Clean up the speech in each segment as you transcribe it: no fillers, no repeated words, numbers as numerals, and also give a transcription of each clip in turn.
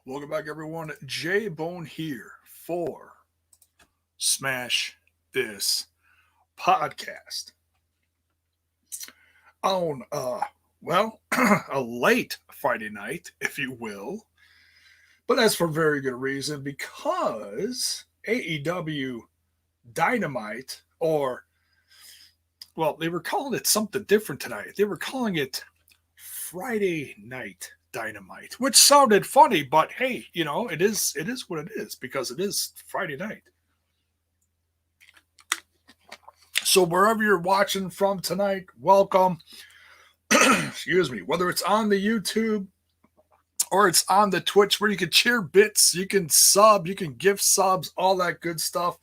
Welcome back, everyone. J Bone here for Smash This Podcast on a late Friday night, if you will. But that's for very good reason because AEW Dynamite, or well, they were calling it something different tonight. They were calling it Friday Night Dynamite, which sounded funny, but hey, it is what it is because it is Friday night. So wherever you're watching from tonight, welcome. Excuse me. Whether it's on the YouTube or it's on the Twitch where you can cheer bits, you can sub, you can gift subs, all that good stuff.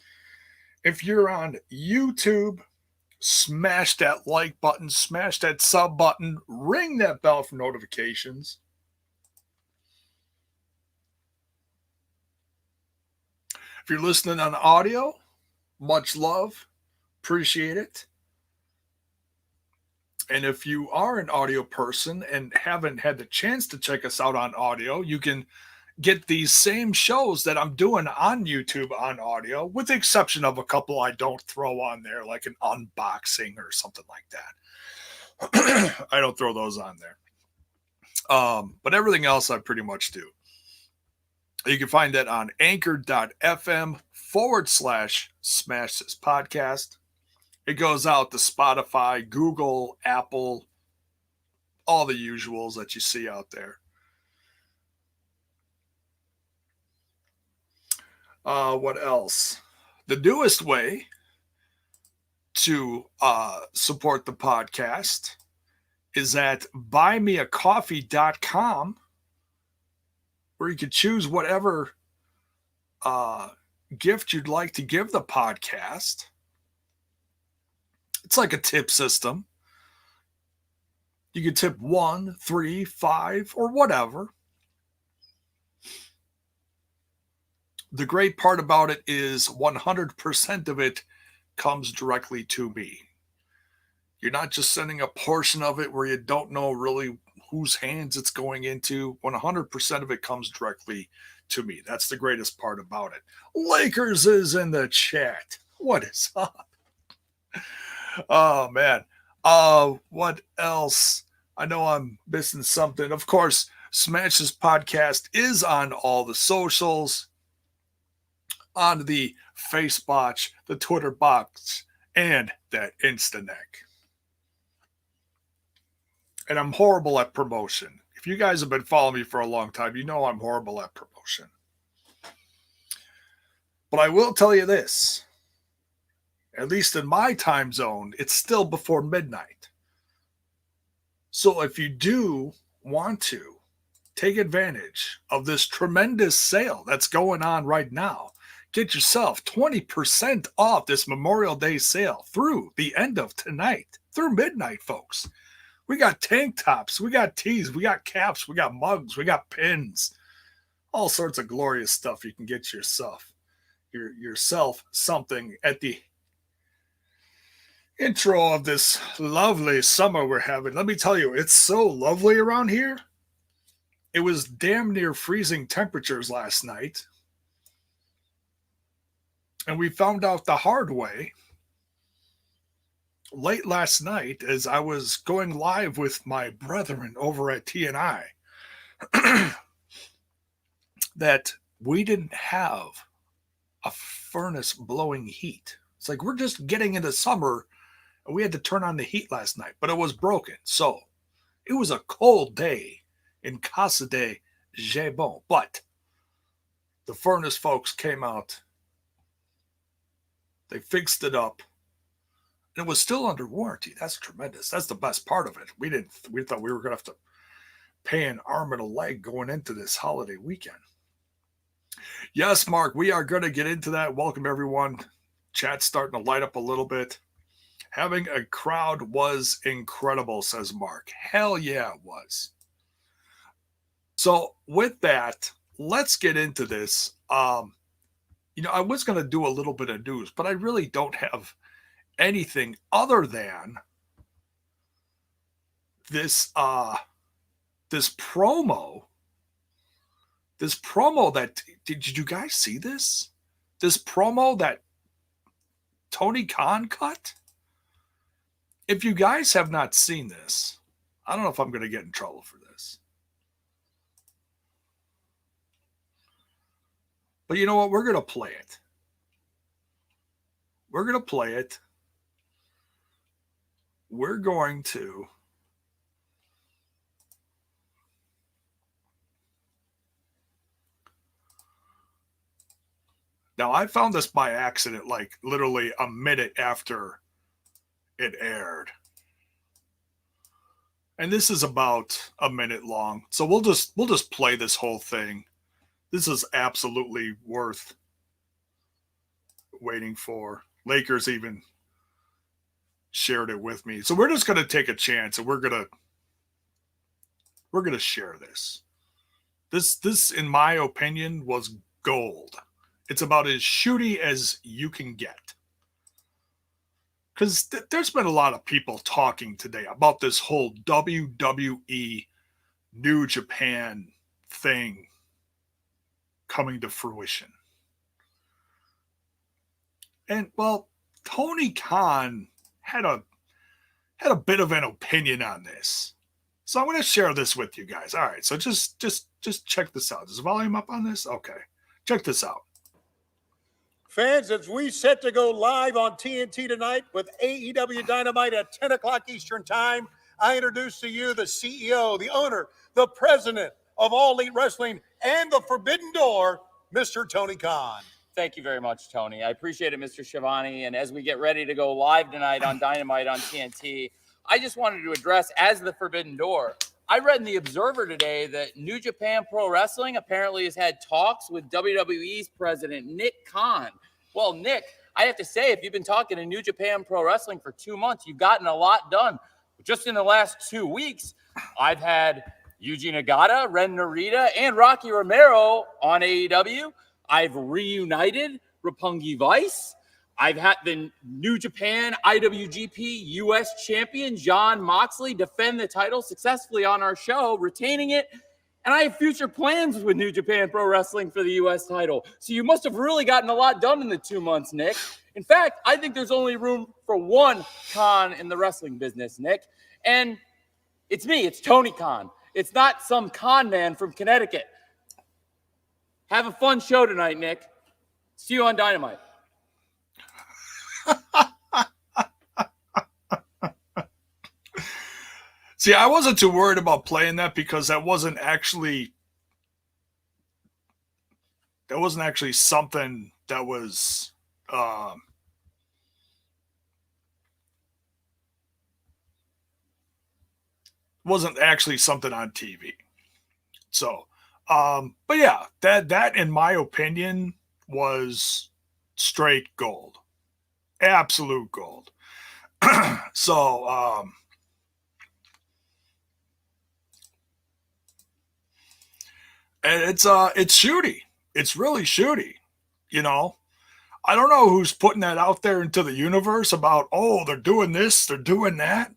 If you're on YouTube, smash that like button, smash that sub button, ring that bell for notifications. If you're listening on audio, much love. Appreciate it. And if you are an audio person and haven't had the chance to check us out on audio, you can get these same shows that I'm doing on YouTube on audio, with the exception of a couple I don't throw on there, like an unboxing or something like that. I don't throw those on there. But everything else I pretty much do. You can find that on anchor.fm/Smash This Podcast. It goes out to Spotify, Google, Apple, all the usuals that you see out there. What else? The newest way to support the podcast is at buymeacoffee.com, where you can choose whatever gift you'd like to give the podcast. It's like a tip system. You can tip 1, 3, 5, or whatever. The great part about it is 100% of it comes directly to me. You're not just sending a portion of it where you don't know really whose hands it's going into. 100% of it comes directly to me. That's the greatest part about it. Lakers is in the chat. What is up? Oh, man. What else? I know I'm missing something. Of course, Smash This Podcast is on all the socials, on the Facebox, the Twitter box, and that Instaneck. And I'm horrible at promotion. If you guys have been following me for a long time, you know I'm horrible at promotion. But I will tell you this. At least in my time zone, it's still before midnight. So if you do want to take advantage of this tremendous sale that's going on right now, get yourself 20% off this Memorial Day sale through the end of tonight, through midnight, folks. We got tank tops, we got tees, we got caps, we got mugs, we got pins, all sorts of glorious stuff you can get yourself something at the intro of this lovely summer we're having. Let me tell you, it's so lovely around here. It was damn near freezing temperatures last night. And we found out the hard way late last night as I was going live with my brethren over at TNI that we didn't have a furnace blowing heat. It's like we're just getting into summer and we had to turn on the heat last night, but it was broken. So it was a cold day in Casa de Jabon, but the furnace folks came out. They fixed it up. And it was still under warranty. That's tremendous. That's the best part of it. We thought we were going to have to pay an arm and a leg going into this holiday weekend. Yes, Mark, we are going to get into that. Welcome, everyone. Chat's starting to light up a little bit. Having a crowd was incredible, says Mark. Hell yeah, it was. So with that, let's get into this. I was going to do a little bit of news, but I really don't have anything other than this promo This promo that did you guys see this? This promo that Tony Khan cut? If you guys have not seen this, I don't know if I'm going to get in trouble for this. But you know what? We're going to play it. We're going to play it. We're going to now, I found this by accident, like literally a minute after it aired. And this is about a minute long. So we'll just play this whole thing. This is absolutely worth waiting for. Lakers even shared it with me. So we're just going to take a chance and we're going to share this. This in my opinion was gold. It's about as shooty as you can get. Because there's been a lot of people talking today about this whole WWE New Japan thing coming to fruition. And, well, Tony Khan had a bit of an opinion on this. So I'm going to share this with you guys. All right, so just check this out. Is the volume up on this? Okay. Check this out. Fans, as we set to go live on TNT tonight with AEW Dynamite at 10 o'clock Eastern Time, I introduce to you the CEO, the owner, the president of All Elite Wrestling and the Forbidden Door, Mr. Tony Khan. Thank you very much, Tony. I appreciate it, Mr. Schiavone. And as we get ready to go live tonight on Dynamite on TNT, I just wanted to address, as the Forbidden Door, I read in The Observer today that New Japan Pro Wrestling apparently has had talks with WWE's president, Nick Khan. Well, Nick, I have to say, if you've been talking to New Japan Pro Wrestling for 2 months, you've gotten a lot done. Just in the last 2 weeks, I've had Yuji Nagata, Ren Narita, and Rocky Romero on AEW. I've reunited Roppongi Vice. I've had the New Japan IWGP US champion, Jon Moxley, defend the title successfully on our show, retaining it. And I have future plans with New Japan Pro Wrestling for the US title. So you must have really gotten a lot done in the 2 months, Nick. In fact, I think there's only room for one Khan in the wrestling business, Nick. And it's me, it's Tony Khan. It's not some con man from Connecticut. Have a fun show tonight, Nick. See you on Dynamite. See, I wasn't too worried about playing that because that wasn't actually something that was wasn't actually something on TV. So, but yeah, that in my opinion was straight gold, absolute gold. So, and it's shooty. It's really shooty, you know. I don't know who's putting that out there into the universe about, oh, they're doing this, they're doing that.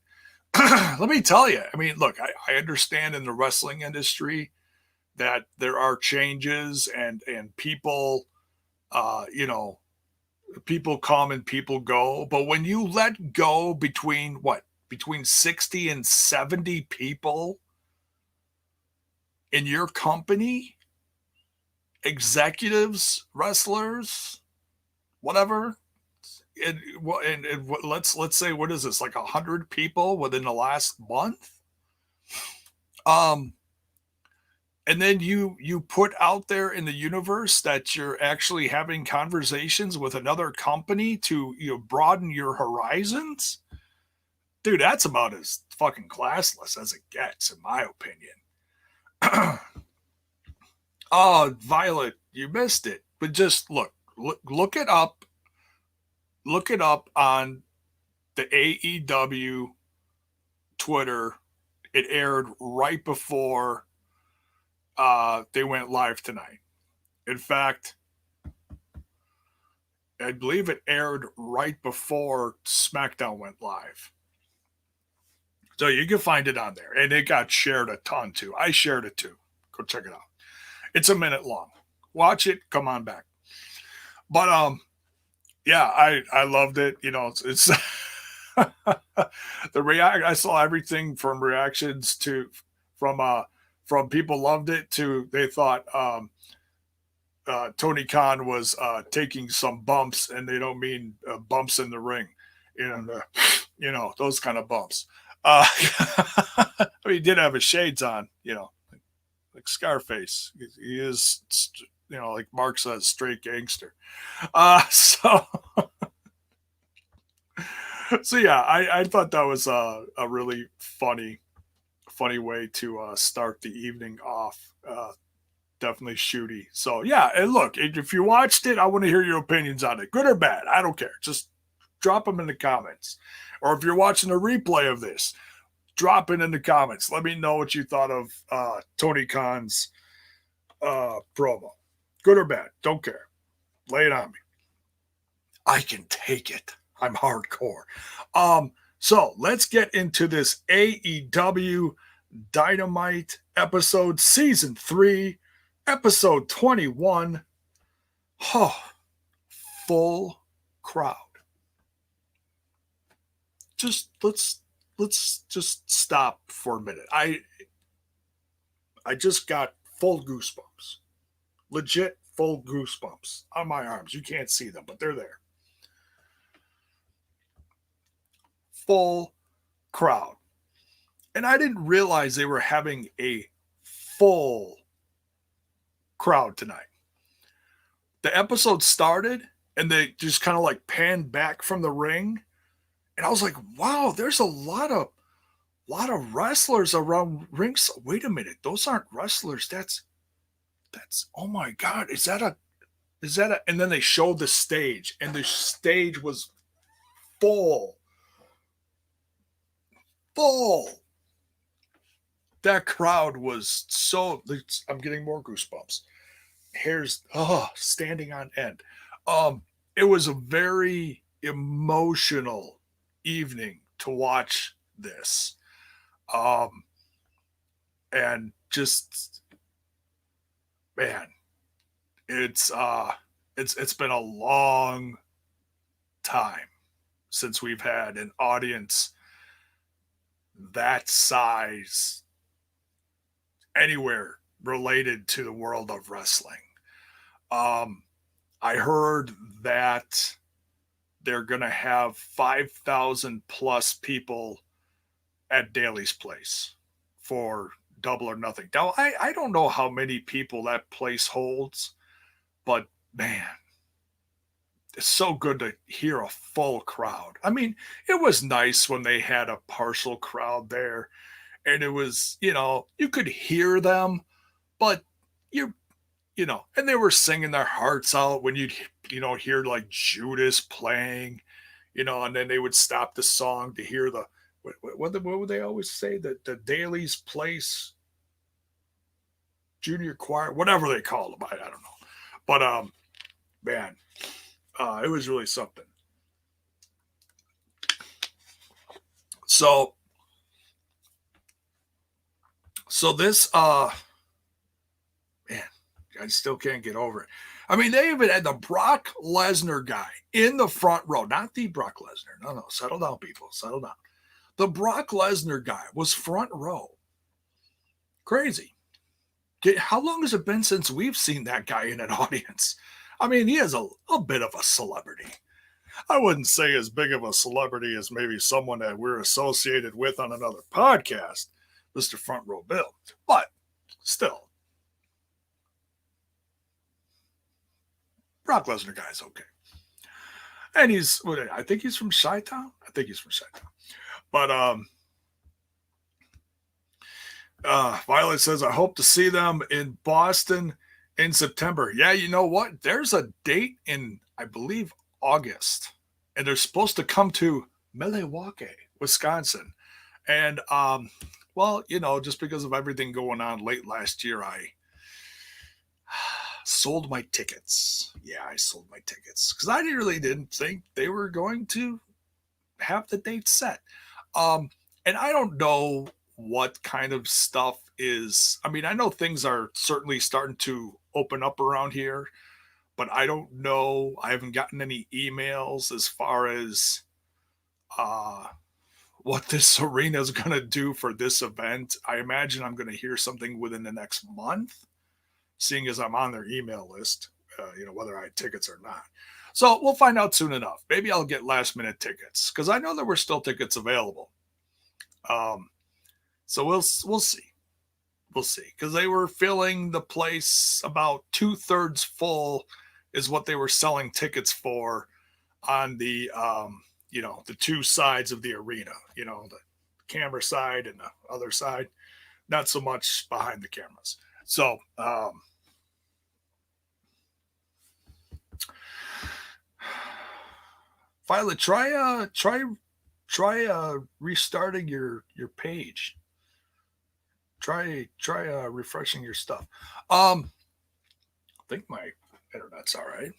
Let me tell you. I mean, look, I understand in the wrestling industry that there are changes and people, you know, people come and people go. But when you let go between 60 and 70 people in your company, executives, wrestlers, whatever, and let's say, what is this, like 100 people within the last month? And then you put out there in the universe that you're actually having conversations with another company to, you know, broaden your horizons. Dude, that's about as fucking classless as it gets, in my opinion. Oh, Violet, you missed it. But just look it up. Look it up on the AEW Twitter. It aired right before they went live tonight. In fact, I believe it aired right before SmackDown went live. So you can find it on there. And it got shared a ton too. I shared it too. Go check it out. It's a minute long. Watch it. Come on back. But yeah, I loved it. You know, it's the react. I saw everything from reactions to from people loved it to they thought Tony Khan was taking some bumps, and they don't mean bumps in the ring, you know those kind of bumps. I mean, he did have his shades on, you know, like Scarface. He is, you know, like Mark says, straight gangster. So so yeah, I thought that was a really funny way to start the evening off. Definitely shooty. So yeah, and look, if you watched it, I want to hear your opinions on it, good or bad. I don't care. Just drop them in the comments. Or if you're watching a replay of this, drop it in the comments. Let me know what you thought of Tony Khan's promo. Good or bad, don't care. Lay it on me. I can take it. I'm hardcore. So let's get into this AEW Dynamite episode, season 3, episode 21. Oh, full crowd. Just let's just stop for a minute. I just got full goosebumps. Legit full goosebumps on my arms. You can't see them, but they're there. Full crowd. And I didn't realize they were having a full crowd tonight. The episode started and they just kind of like panned back from the ring. And I was like, wow, there's a lot of wrestlers around rings. Wait a minute, those aren't wrestlers. That's oh my God, is that a and then they showed the stage, and the stage was full. That crowd was so, I'm getting more goosebumps. Hair's standing on end. It was a very emotional evening to watch this. And just, man, it's been a long time since we've had an audience that size anywhere related to the world of wrestling. I heard that they're going to have 5,000 plus people at Daly's place for Double or Nothing. Now, I don't know how many people that place holds, but man, it's so good to hear a full crowd. I mean, it was nice when they had a partial crowd there, and it was, you know, you could hear them, but you know, and they were singing their hearts out when you'd, you know, hear like Judas playing, you know, and then they would stop the song to hear the, what would they always say? The Daly's Place Junior Choir, whatever they call them. I don't know. But, man, it was really something. So this, man, I still can't get over it. I mean, they even had the Brock Lesnar guy in the front row, not the Brock Lesnar. No, settle down, people, settle down. The Brock Lesnar guy was front row. Crazy. How long has it been since we've seen that guy in an audience? I mean, he is a bit of a celebrity. I wouldn't say as big of a celebrity as maybe someone that we're associated with on another podcast, Mr. Front Row Bill. But still, Brock Lesnar guy is okay. And I think he's from Chi-Town. But Violet says, I hope to see them in Boston in September. Yeah, you know what? There's a date in, I believe, August. And they're supposed to come to Milwaukee, Wisconsin. And, well, you know, just because of everything going on late last year, I sold my tickets. Yeah, I sold my tickets. Because I really didn't think they were going to have the date set. And I don't know what kind of stuff is. I mean, I know things are certainly starting to open up around here, but I don't know. I haven't gotten any emails as far as what this arena is going to do for this event. I imagine I'm going to hear something within the next month, seeing as I'm on their email list, whether I had tickets or not. So we'll find out soon enough. Maybe I'll get last minute tickets because I know there were still tickets available. So we'll see. We'll see, because they were filling the place about 2/3 full is what they were selling tickets for on the the two sides of the arena, the camera side and the other side, not so much behind the cameras. So Violet, try restarting your page. Try refreshing your stuff. I think my internet's all right.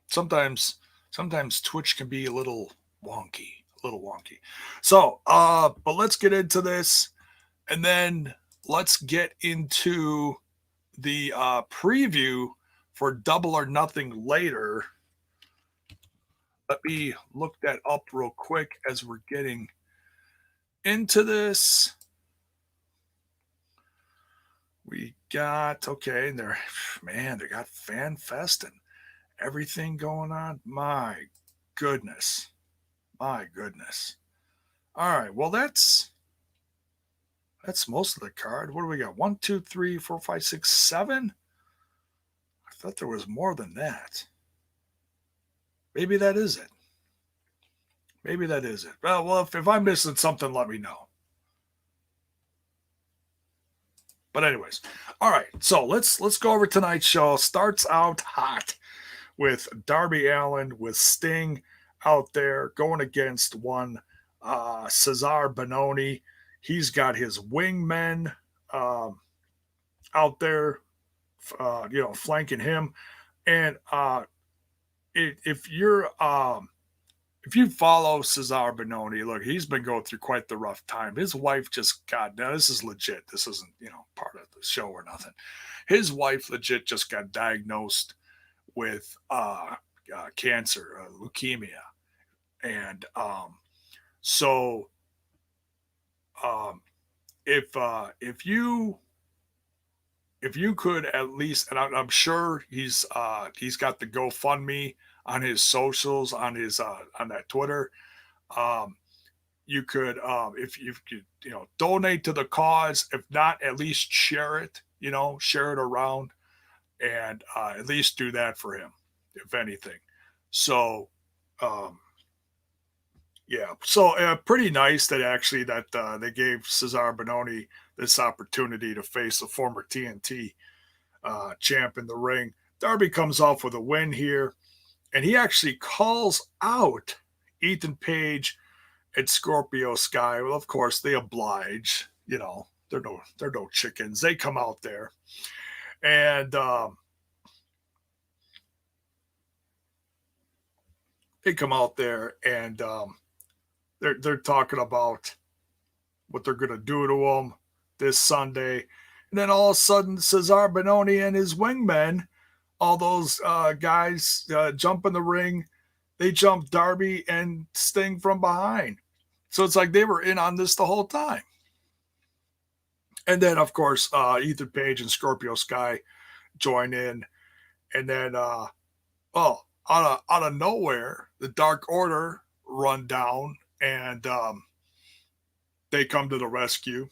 Sometimes Twitch can be a little wonky. So, but let's get into this, and then let's get into the preview for Double or Nothing later. Let me look that up real quick as we're getting into this. We got, okay, they got Fan Fest and everything going on. My goodness. All right, well, that's most of the card. What do we got? 1, 2, 3, 4, 5, 6, 7. I thought there was more than that. Maybe that is it. Well, if I'm missing something, let me know. But anyways, all right. So let's go over tonight's show. Starts out hot with Darby Allin with Sting out there going against one Cezar Bononi. He's got his wingmen out there, flanking him. And if you follow Cezar Bononi, look, he's been going through quite the rough time. His wife just got, now this is legit. This isn't, part of the show or nothing. His wife legit just got diagnosed with cancer, leukemia. And so if you could at least, and I'm sure he's got the GoFundMe on his socials, on his on that Twitter. You could if you could donate to the cause. If not, at least share it. Share it around, and at least do that for him, if anything. So yeah, so pretty nice that actually that they gave Cezar Bononi this opportunity to face a former TNT champ in the ring. Darby comes off with a win here, and he actually calls out Ethan Page and Scorpio Sky. Well, of course, they oblige. They're no chickens. They come out there, and they're talking about what they're going to do to him this Sunday. And then all of a sudden, Cezar Bononi and his wingmen, all those guys jump in the ring. They jump Darby and Sting from behind. So it's like they were in on this the whole time. And then, of course, Ethan Page and Scorpio Sky join in. And then, out of nowhere, the Dark Order run down, and they come to the rescue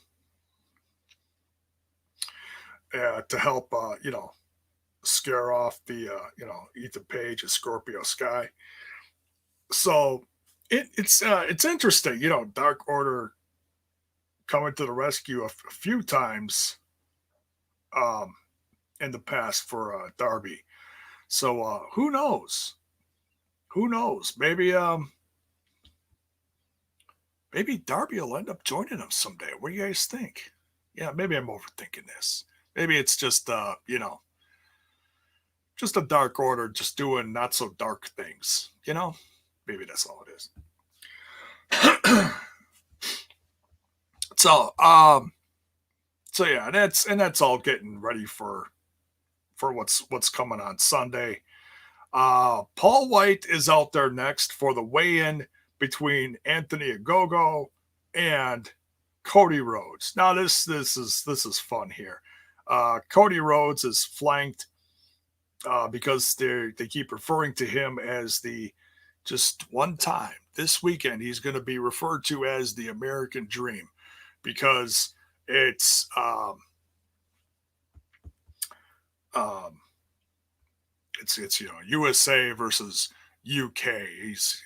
to help, scare off the, Ethan Page and Scorpio Sky. So it's interesting, Dark Order coming to the rescue a few times in the past for Darby. So who knows? Maybe Darby will end up joining them someday. What do you guys think? Yeah, maybe I'm overthinking this. Maybe it's just just a Dark Order just doing not so dark things. Maybe that's all it is. So, so yeah, that's all getting ready for what's coming on Sunday. Paul White is out there next for the weigh-in between Anthony Ogogo and Cody Rhodes. Now this is fun here. Cody Rhodes is flanked because they keep referring to him as the just one time this weekend he's going to be referred to as the American Dream because it's it's USA versus UK. He's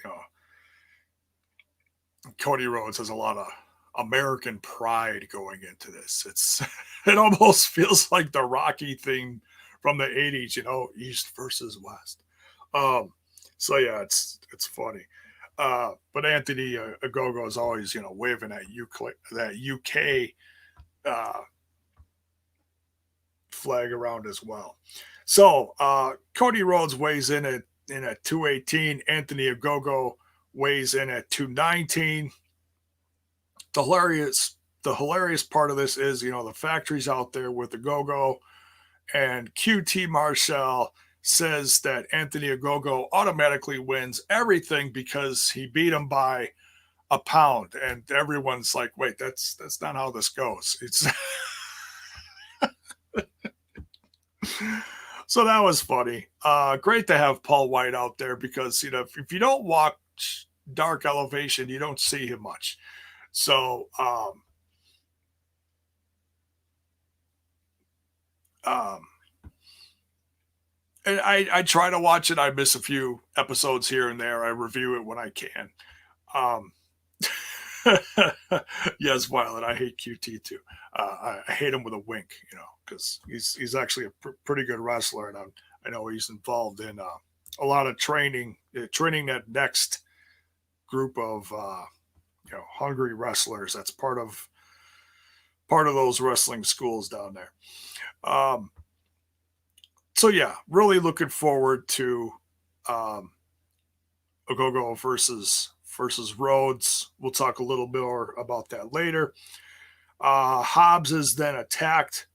Cody Rhodes has a lot of American pride going into this. It almost feels like the Rocky thing from the 80s, East versus West. So yeah, it's funny. But Anthony Ogogo is always, waving that UK flag around as well. So Cody Rhodes weighs in at 218. Anthony Ogogo weighs in at 219. The hilarious part of this is, the factory's out there with Ogogo, and QT Marshall says that Anthony Ogogo automatically wins everything because he beat him by a pound, and everyone's like, wait, that's not how this goes. It's so that was funny. Great to have Paul White out there because if you don't watch Dark Elevation, you don't see him much. So and I try to watch it. I miss a few episodes here and there. I review it when I can. Yes, Violet, I hate QT too. I hate him with a wink, because he's actually a pretty good wrestler, and I know he's involved in a lot of training that next group of hungry wrestlers. That's part of those wrestling schools down there. So yeah, really looking forward to Ogogo versus Rhodes. We'll talk a little more about that later. Hobbs is then attacked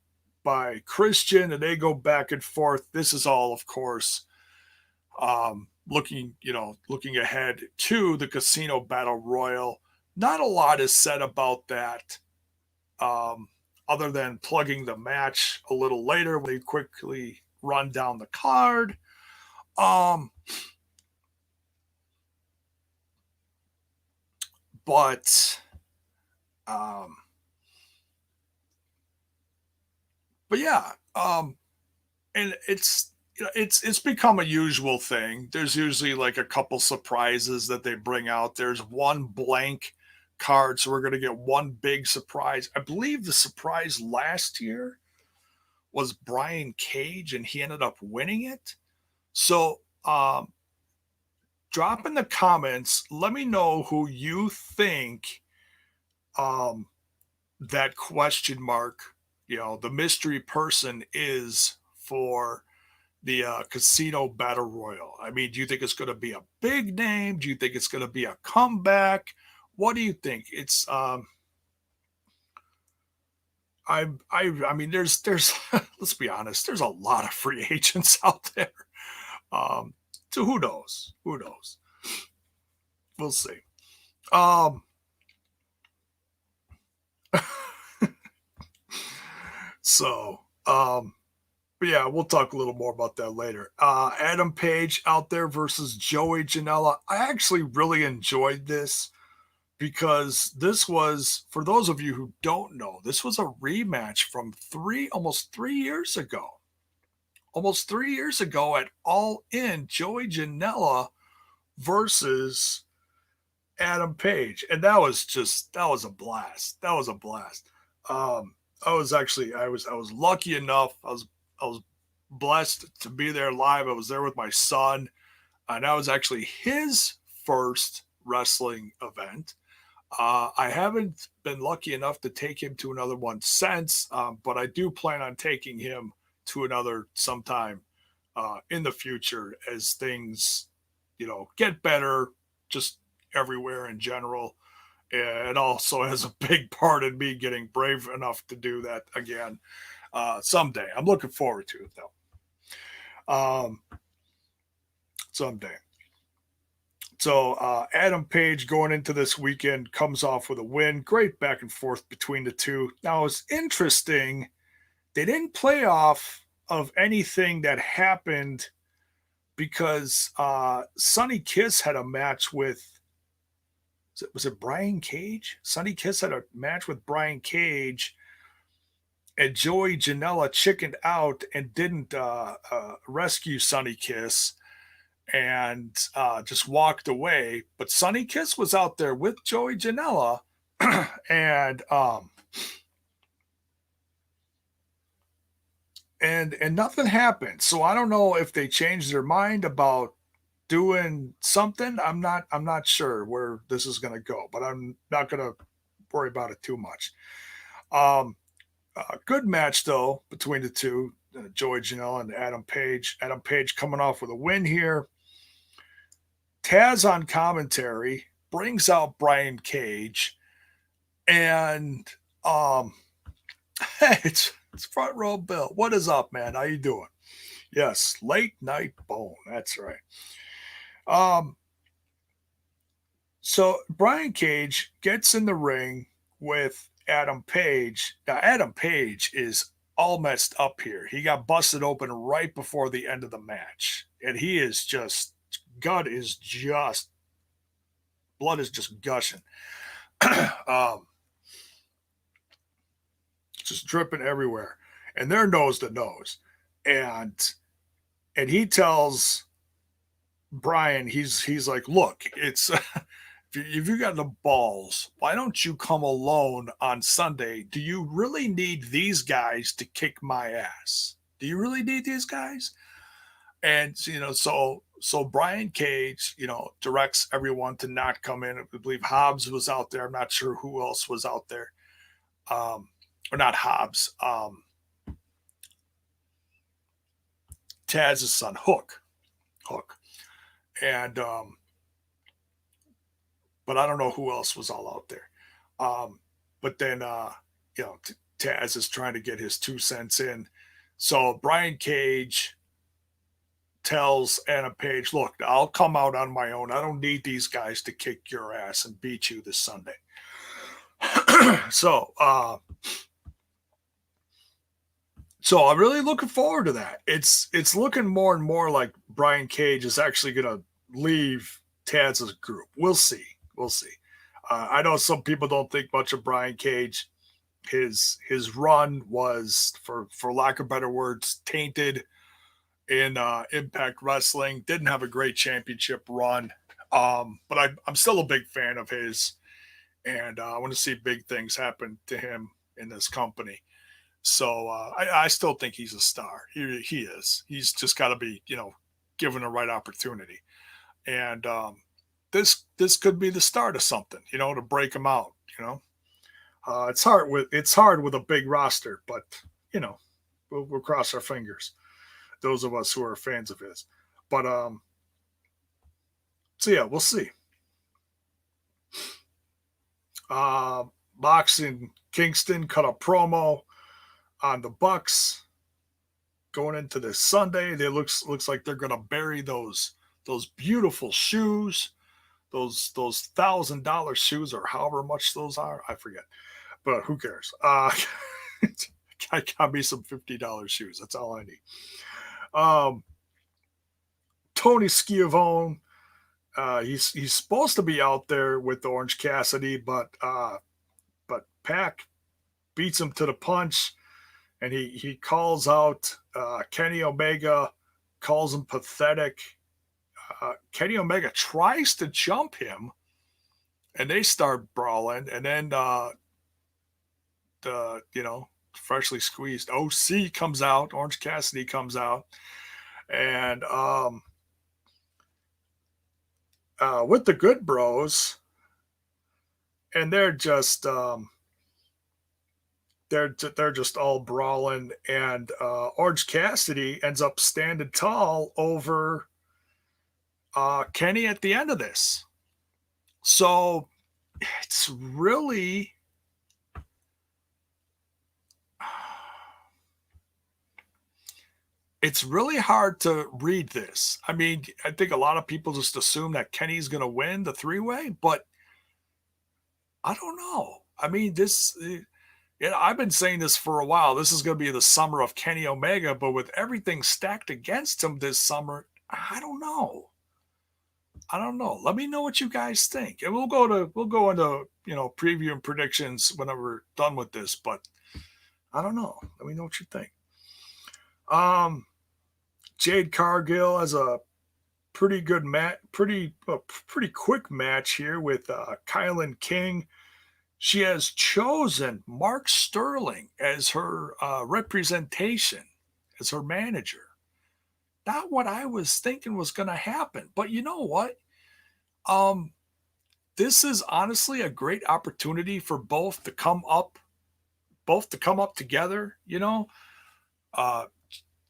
by Christian, and they go back and forth. This is all, of course, looking ahead to the Casino Battle Royal. Not a lot is said about that, other than plugging the match a little later when they quickly run down the card. But yeah, and it's become a usual thing. There's usually like a couple surprises that they bring out. There's one blank card, so we're going to get one big surprise. I believe the surprise last year was Brian Cage, and he ended up winning it. So drop in the comments. Let me know who you think that question mark, the mystery person is for the Casino Battle Royal. I mean, do you think it's going to be a big name? Do you think it's going to be a comeback? What do you think? It's I mean, there's let's be honest, there's a lot of free agents out there. So who knows? We'll see. So, but yeah, we'll talk a little more about that later. Adam Page out there versus Joey Janela. I actually really enjoyed this because this was, for those of you who don't know, this was a rematch from almost 3 years ago. Almost 3 years ago at All In, Joey Janela versus Adam Page. And that was a blast. That was a blast. I was lucky enough. I was blessed to be there live. I was there with my son, and that was actually his first wrestling event. I haven't been lucky enough to take him to another one since, but I do plan on taking him to another sometime in the future as things, get better just everywhere in general. It also has a big part in me getting brave enough to do that again someday. I'm looking forward to it, though. Someday. So Adam Page going into this weekend comes off with a win. Great back and forth between the two. Now, it's interesting. They didn't play off of anything that happened because Sonny Kiss had a match with, was it Brian Cage? Sonny Kiss had a match with Brian Cage, and Joey Janela chickened out and didn't rescue Sonny Kiss and just walked away. But Sonny Kiss was out there with Joey Janela, and nothing happened. So I don't know if they changed their mind about doing something. I'm not sure where this is going to go, but I'm not going to worry about it too much. Good match though between the two, Joey Janela and Adam Page. Adam Page coming off with a win here. Taz on commentary brings out Brian Cage, and it's Front Row Bill. What is up, man? How you doing? Yes, Late Night Bone. That's right. So Brian Cage gets in the ring with Adam Page. Now, Adam Page is all messed up here. He got busted open right before the end of the match. And he is just, blood is just gushing. Just dripping everywhere. And they're nose to nose. And he tells Brian, he's like, look, it's if you got the balls, why don't you come alone on Sunday? Do you really need these guys to kick my ass? Do you really need these guys? And so Brian Cage, directs everyone to not come in. I believe Hobbs was out there. I'm not sure who else was out there. Or not Hobbs. Taz's son, Hook. And but I don't know who else was all out there. But then Taz is trying to get his 2 cents in. So Brian Cage tells Adam Page, look, I'll come out on my own. I don't need these guys to kick your ass and beat you this Sunday. So I'm really looking forward to that. It's looking more and more like Brian Cage is actually going to leave Taz's group. We'll see. I know some people don't think much of Brian Cage. His run was, for lack of better words, tainted in Impact Wrestling. Didn't have a great championship run, but I'm still a big fan of his, and I want to see big things happen to him in this company. So I still think he's a star. He is. He's just got to be, given the right opportunity. And this could be the start of something, to break him out. It's hard with a big roster, but we'll cross our fingers. Those of us who are fans of his. But so yeah, we'll see. Mox and Kingston cut a promo on the Bucks going into this Sunday. They looks like they're gonna bury those beautiful shoes, those $1,000 shoes, or however much those are. I forget, but who cares? I got me some $50 shoes. That's all I need. Tony Schiavone, he's supposed to be out there with Orange Cassidy, but Pac beats him to the punch, and he calls out Kenny Omega, calls him pathetic. Kenny Omega tries to jump him, and they start brawling, and then the freshly squeezed OC comes out, Orange Cassidy comes out, and with the Good Bros, and they're just all brawling, and Orange Cassidy ends up standing tall over Kenny at the end of this. So it's really hard to read this. I mean, I think a lot of people just assume that Kenny's going to win the three-way, but I don't know. I mean, I've been saying this for a while. This is going to be the summer of Kenny Omega, but with everything stacked against him this summer, I don't know. Let me know what you guys think, and we'll go into preview and predictions whenever we're done with this. But I don't know. Let me know what you think. Jade Cargill has a pretty good match, pretty quick match here with KiLynn King. She has chosen Mark Sterling as her representation, as her manager. Not what I was thinking was going to happen, but you know what? This is honestly a great opportunity for both to come up together.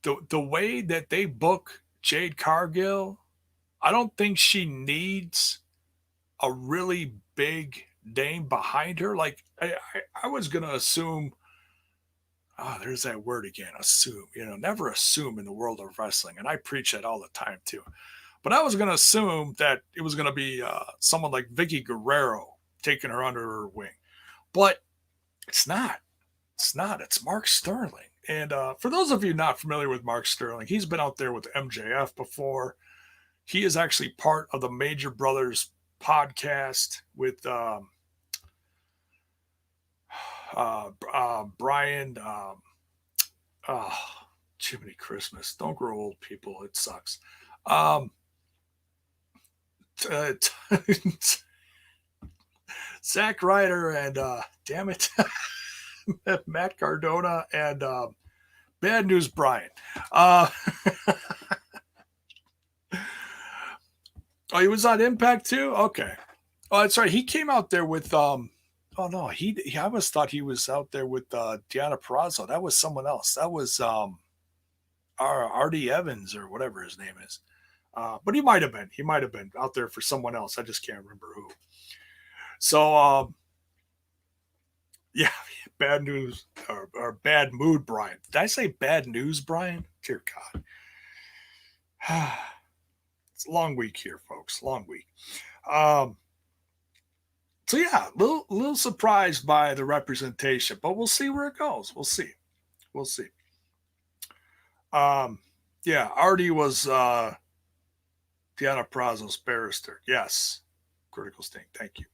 The way that they book Jade Cargill, I don't think she needs a really big name behind her. Like I was gonna assume. There's that word again. Assume. Never assume in the world of wrestling, and I preach that all the time too. But I was gonna assume that it was gonna be someone like Vicky Guerrero taking her under her wing, but it's not. It's not. It's Mark Sterling. And for those of you not familiar with Mark Sterling, he's been out there with MJF before. He is actually part of the Major Brothers podcast with Brian. Jiminy Christmas. Don't grow old, people. It sucks. Zack Ryder and damn it. Matt Cardona and Bad News Brian. Oh, he was on Impact too? Okay. Oh, that's right. He came out there with oh no, he I always thought he was out there with Deonna Purrazzo. That was someone else. That was Artie Evans or whatever his name is. But he might have been. He might have been out there for someone else. I just can't remember who. So yeah, bad news or bad mood, Brian. Did I say bad news, Brian? Dear God. It's a long week here, folks. Long week. So yeah, little surprised by the representation, but we'll see where it goes. We'll see. Yeah, Artie was Deonna Purrazzo's barrister. Yes. Critical Sting. Thank you.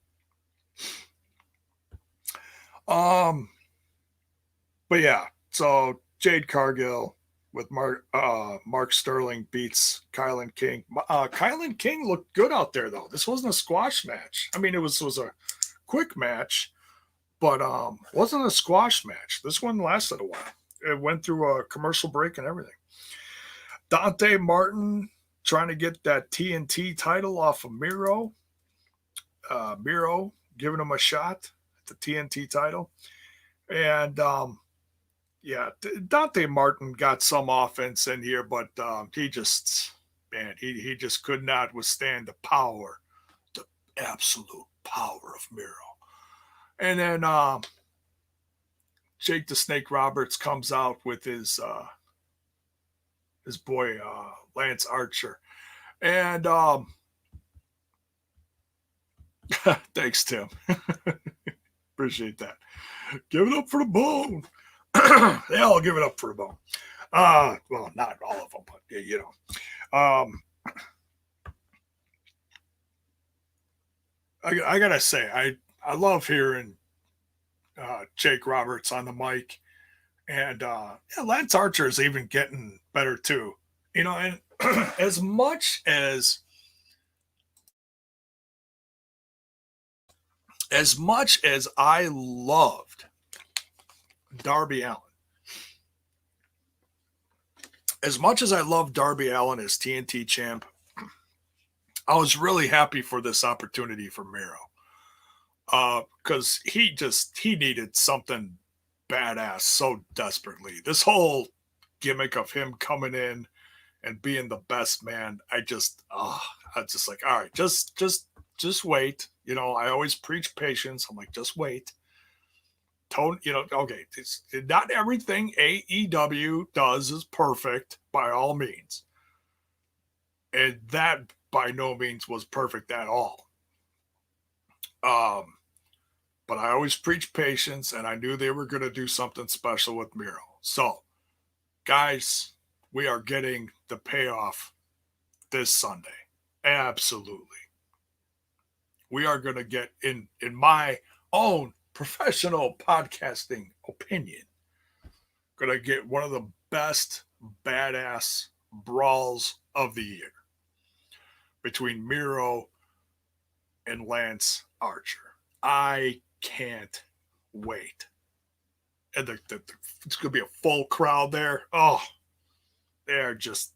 But yeah, so Jade Cargill with Mark Sterling beats KiLynn King. KiLynn King looked good out there though. This wasn't a squash match. I mean, it was a quick match, but wasn't a squash match. This one lasted a while. It went through a commercial break and everything. Daunte Martin trying to get that TNT title off of Miro. Miro giving him a shot at the TNT title. And yeah, Daunte Martin got some offense in here, but he just could not withstand the absolute power of Miro. And then Jake the Snake Roberts comes out with his boy Lance Archer. And thanks, Tim. Appreciate that. Give it up for the bone. They all give it up for the bone. Well, not all of them, but you know. I gotta say, I love hearing Jake Roberts on the mic, and yeah, Lance Archer is even getting better too. You know, and as much as I loved Darby Allin, as much as I love Darby Allin as TNT champ, I was really happy for this opportunity for Miro. Because he needed something badass so desperately. This whole gimmick of him coming in and being the best man, I was just like, all right, just wait. You know, I always preach patience. I'm like, just wait. Tone, you know, okay, it's not everything AEW does is perfect by all means. And that by no means was perfect at all. But I always preach patience, and I knew they were going to do something special with Miro. So, guys, we are getting the payoff this Sunday. Absolutely. We are going to get, in my own professional podcasting opinion, going to get one of the best badass brawls of the year between Miro and Lance Archer. I can't wait. And it's going to be a full crowd there. Oh, they're just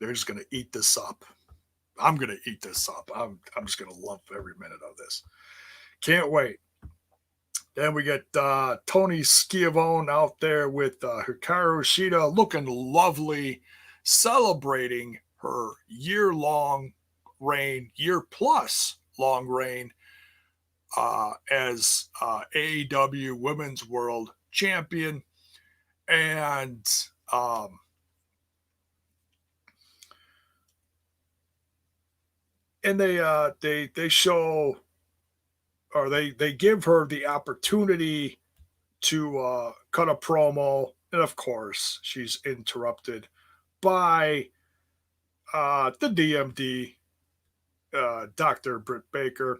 going to eat this up. I'm going to eat this up. I'm just going to love every minute of this. Can't wait. Then we get Tony Schiavone out there with Hikaru Shida looking lovely, celebrating her year-plus long reign as AEW Women's World Champion. And they show, or they give her the opportunity to cut a promo, and of course she's interrupted by the DMD, Dr. Britt Baker,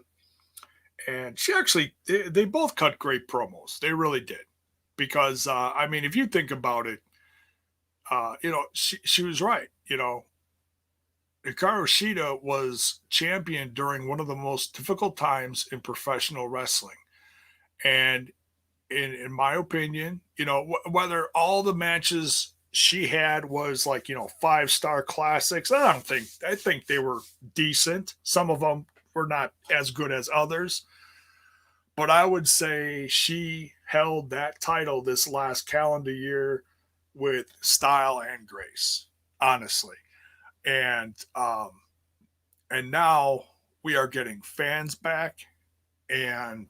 and they both cut great promos. They really did, because I mean, if you think about it, you know, she was right. You know, Hikaru Shida was champion during one of the most difficult times in professional wrestling. And in my opinion, you know, whether all the matches she had was like, you know, 5-star classics, I think they were decent. Some of them were not as good as others. But I would say she held that title this last calendar year with style and grace, honestly. And now we are getting fans back, and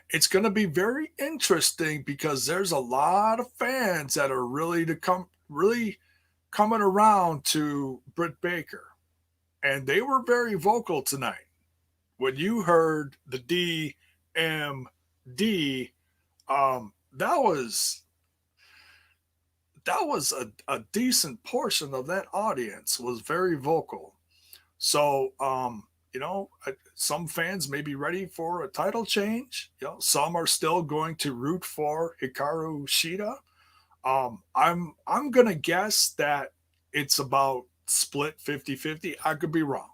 it's going to be very interesting, because there's a lot of fans that are really coming around to Britt Baker, and they were very vocal tonight. When you heard the DMD, that was a decent portion of that audience was very vocal. So, you know, some fans may be ready for a title change. You know, some are still going to root for Hikaru Shida. I'm going to guess that it's about split 50-50. I could be wrong,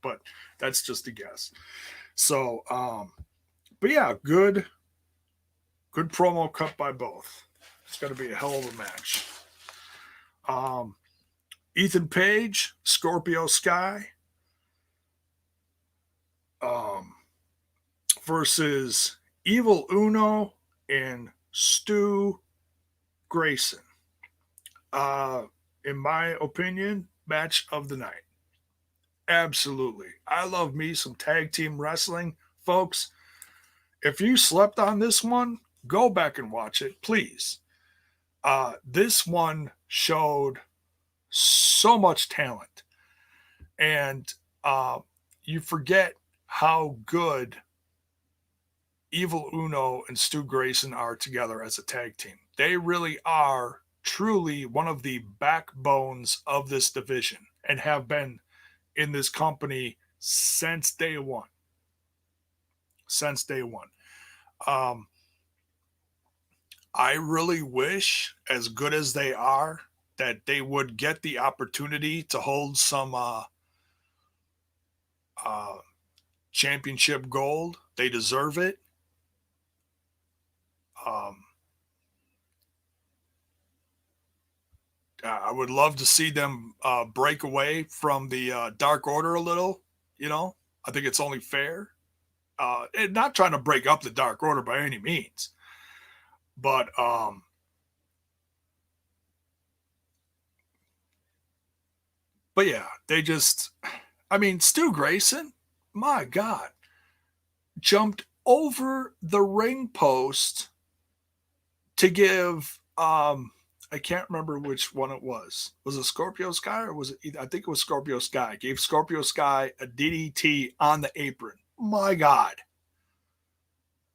but that's just a guess. So, but yeah, good promo cut by both. It's going to be a hell of a match. Ethan Page, Scorpio Sky, versus Evil Uno and Stu Grayson. In my opinion, match of the night. Absolutely. I love me some tag team wrestling, folks. If you slept on this one, go back and watch it, please. This one showed so much talent, and you forget how good Evil Uno and Stu Grayson are together as a tag team. They really are truly one of the backbones of this division, and have been in this company since day one. I really wish, as good as they are, that they would get the opportunity to hold some championship gold. They deserve it. I would love to see them break away from the Dark Order a little. You know, I think it's only fair. And not trying to break up the Dark Order by any means, but But yeah, they just, I mean, Stu Grayson, my God, jumped over the ring post to give, I can't remember which one it was. Was it Scorpio Sky or was it, I think it was Scorpio Sky. Gave Scorpio Sky a DDT on the apron. My God.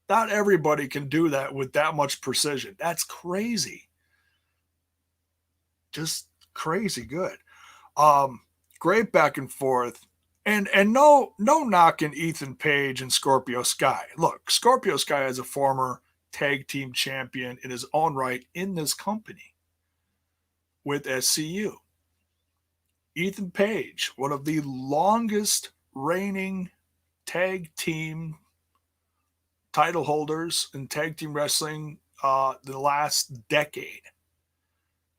Not everybody can do that with that much precision. That's crazy. Just crazy good. Great back and forth. And no knocking Ethan Page and Scorpio Sky. Look, Scorpio Sky is a former tag team champion in his own right in this company with SCU. Ethan Page, one of the longest reigning tag team title holders in tag team wrestling the last decade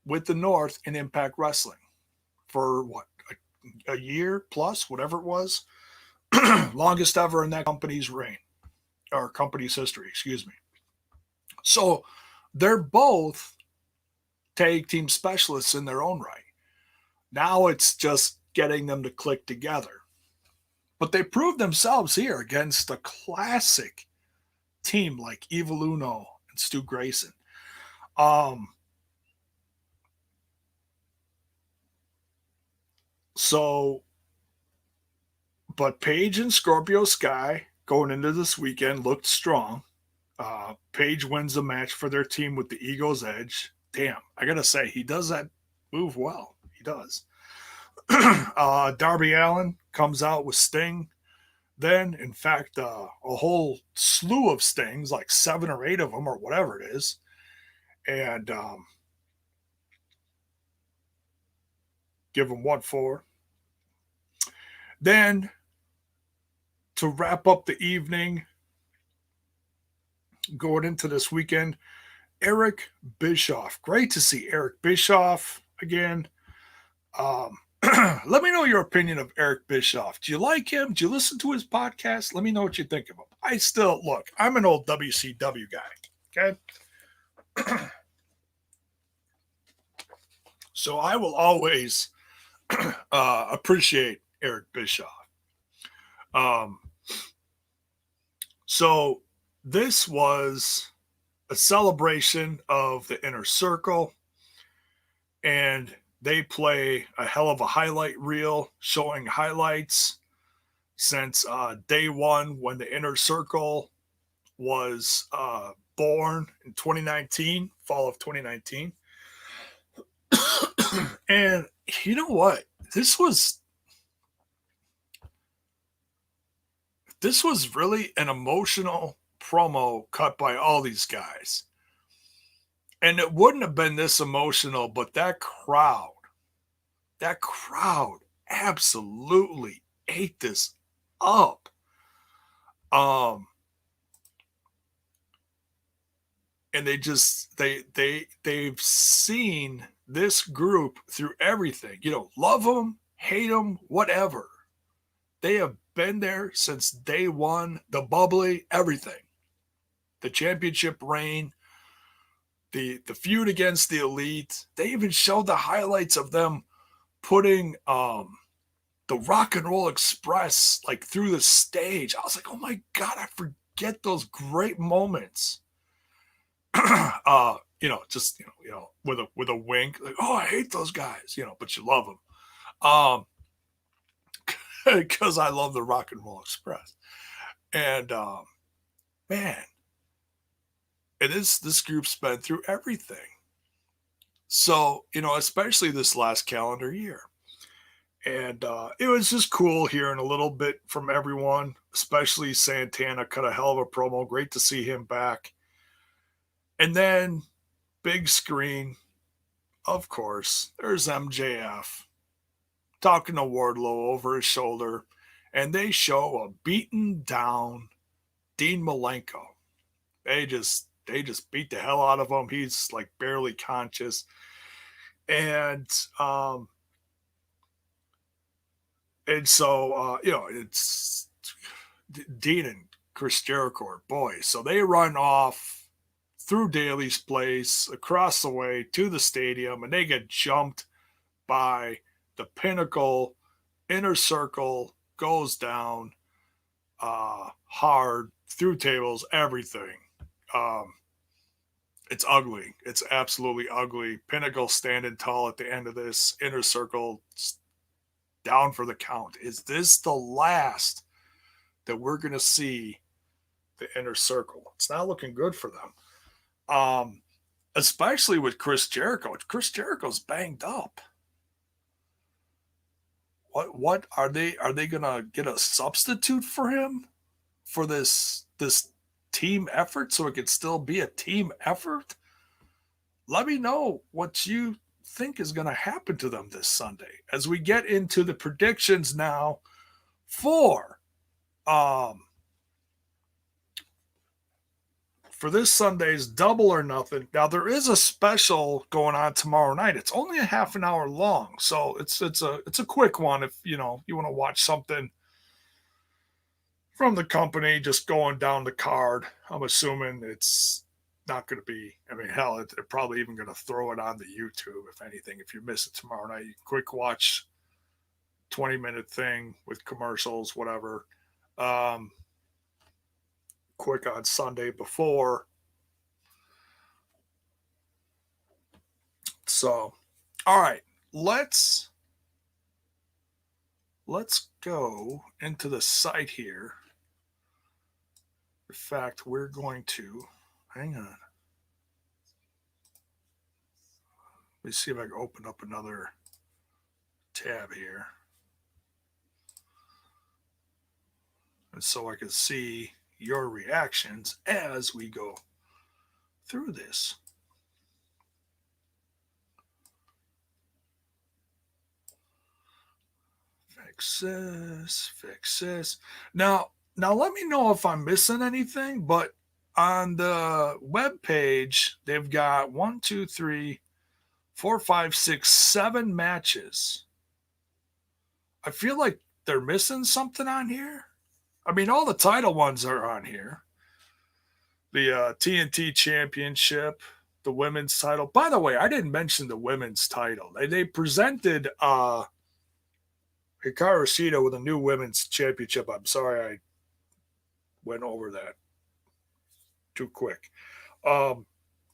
with the North in Impact Wrestling for what, a year plus, whatever it was. Longest ever in that company's reign, or company's history, excuse me. So they're both tag team specialists in their own right. Now it's just getting them to click together. But they proved themselves here against a classic team like Evil Uno and Stu Grayson. But Paige and Scorpio Sky going into this weekend looked strong. Paige wins the match for their team with the Ego's Edge. Damn, I gotta say, he does that move well. He does. Darby Allin comes out with Sting. Then, in fact, a whole slew of Stings, like 7 or 8 of them, or whatever it is. And give them what for. Then, to wrap up the evening, going into this weekend, Eric Bischoff. Great to see Eric Bischoff again. Let me know your opinion of Eric Bischoff. Do you like him? Do you listen to his podcast? Let me know what you think of him. Look, I'm an old WCW guy, okay? So I will always appreciate Eric Bischoff. So this was a celebration of the Inner Circle, and they play a hell of a highlight reel showing highlights since day one when the Inner Circle was born in 2019, fall of 2019. And you know what? This was really an emotional promo cut by all these guys. And it wouldn't have been this emotional, but that crowd absolutely ate this up. And they've seen this group through everything, love them, hate them, whatever. They have been there since day one, the bubbly, everything, the championship reign, the feud against the Elite. They even showed the highlights of them putting the Rock and Roll Express like through the stage. I was like, oh my God, I forget those great moments. With a wink, like, oh, I hate those guys, but you love them. Because I love the Rock and Roll Express. And man, it is, this group's been through everything. So, especially this last calendar year. And it was just cool hearing a little bit from everyone, especially Santana cut a hell of a promo. Great to see him back. And then big screen, of course, there's MJF talking to Wardlow over his shoulder, and they show a beaten down Dean Malenko. They just beat the hell out of him. He's like barely conscious. And so it's Dean and Chris Jericho are boys. So they run off through Daly's place, across the way to the stadium, and they get jumped by the Pinnacle Inner Circle goes down hard through tables, everything. It's ugly. It's absolutely ugly. Pinnacle standing tall at the end of this. Inner Circle down for the count. Is this the last that we're going to see the Inner Circle? It's not looking good for them. Especially with Chris Jericho. Chris Jericho's banged up. What are they gonna get a substitute for him for this team effort so it could still be a team effort? Let me know what you think is gonna happen to them this Sunday as we get into the predictions now for this Sunday's Double or Nothing. Now there is a special going on tomorrow night. It's only a half an hour long, so it's a quick one if you want to watch something from the company just going down the card. I'm assuming it's not going to be. I mean, hell, they're probably even going to throw it on the YouTube if anything. If you miss it tomorrow night, you quick watch 20-minute thing with commercials, whatever. Quick on Sunday before. So, all right, let's go into the site here. In fact, we're going to hang on. Let me see if I can open up another tab here. And so I can see your reactions as we go through this. Fix this. Now let me know if I'm missing anything, but on the web page, they've got 1, 2, 3, 4, 5, 6, 7 matches. I feel like they're missing something on here. I mean, all the title ones are on here. The TNT Championship, the women's title. By the way, I didn't mention the women's title. They presented Hikaru Shida with a new women's championship. I'm sorry I went over that too quick.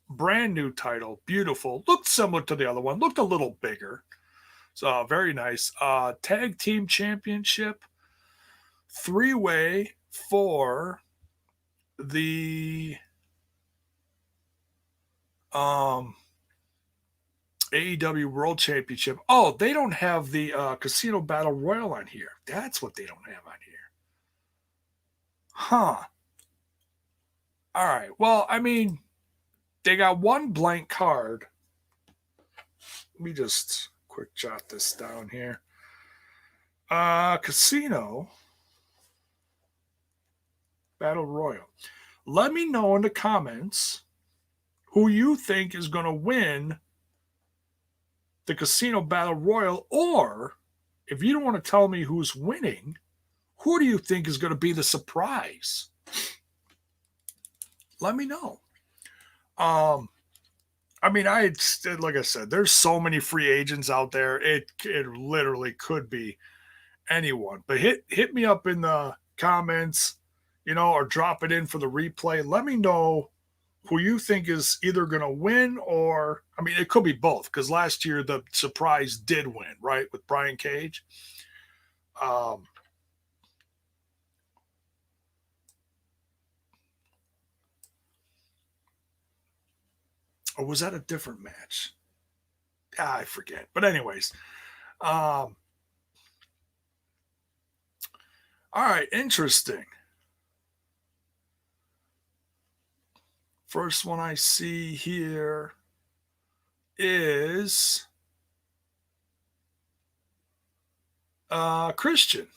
Brand new title, beautiful. Looked similar to the other one. Looked a little bigger. So very nice. Tag Team Championship. 3-way for the AEW World Championship. Oh, they don't have the Casino Battle Royal on here. That's what they don't have on here. Huh. All right. Well, I mean, they got one blank card. Let me just quick jot this down here. Casino Battle Royal. Let me know in the comments who you think is going to win the Casino Battle Royal, or if you don't want to tell me who's winning, who do you think is going to be the surprise? Let me know. I mean, like I said, there's so many free agents out there. It literally could be anyone. But hit me up in the comments, or drop it in for the replay. Let me know who you think is either going to win or, I mean, it could be both, because last year the surprise did win, right, with Brian Cage. Or was that a different match? I forget. But anyways, all right, interesting. First one I see here is Christian.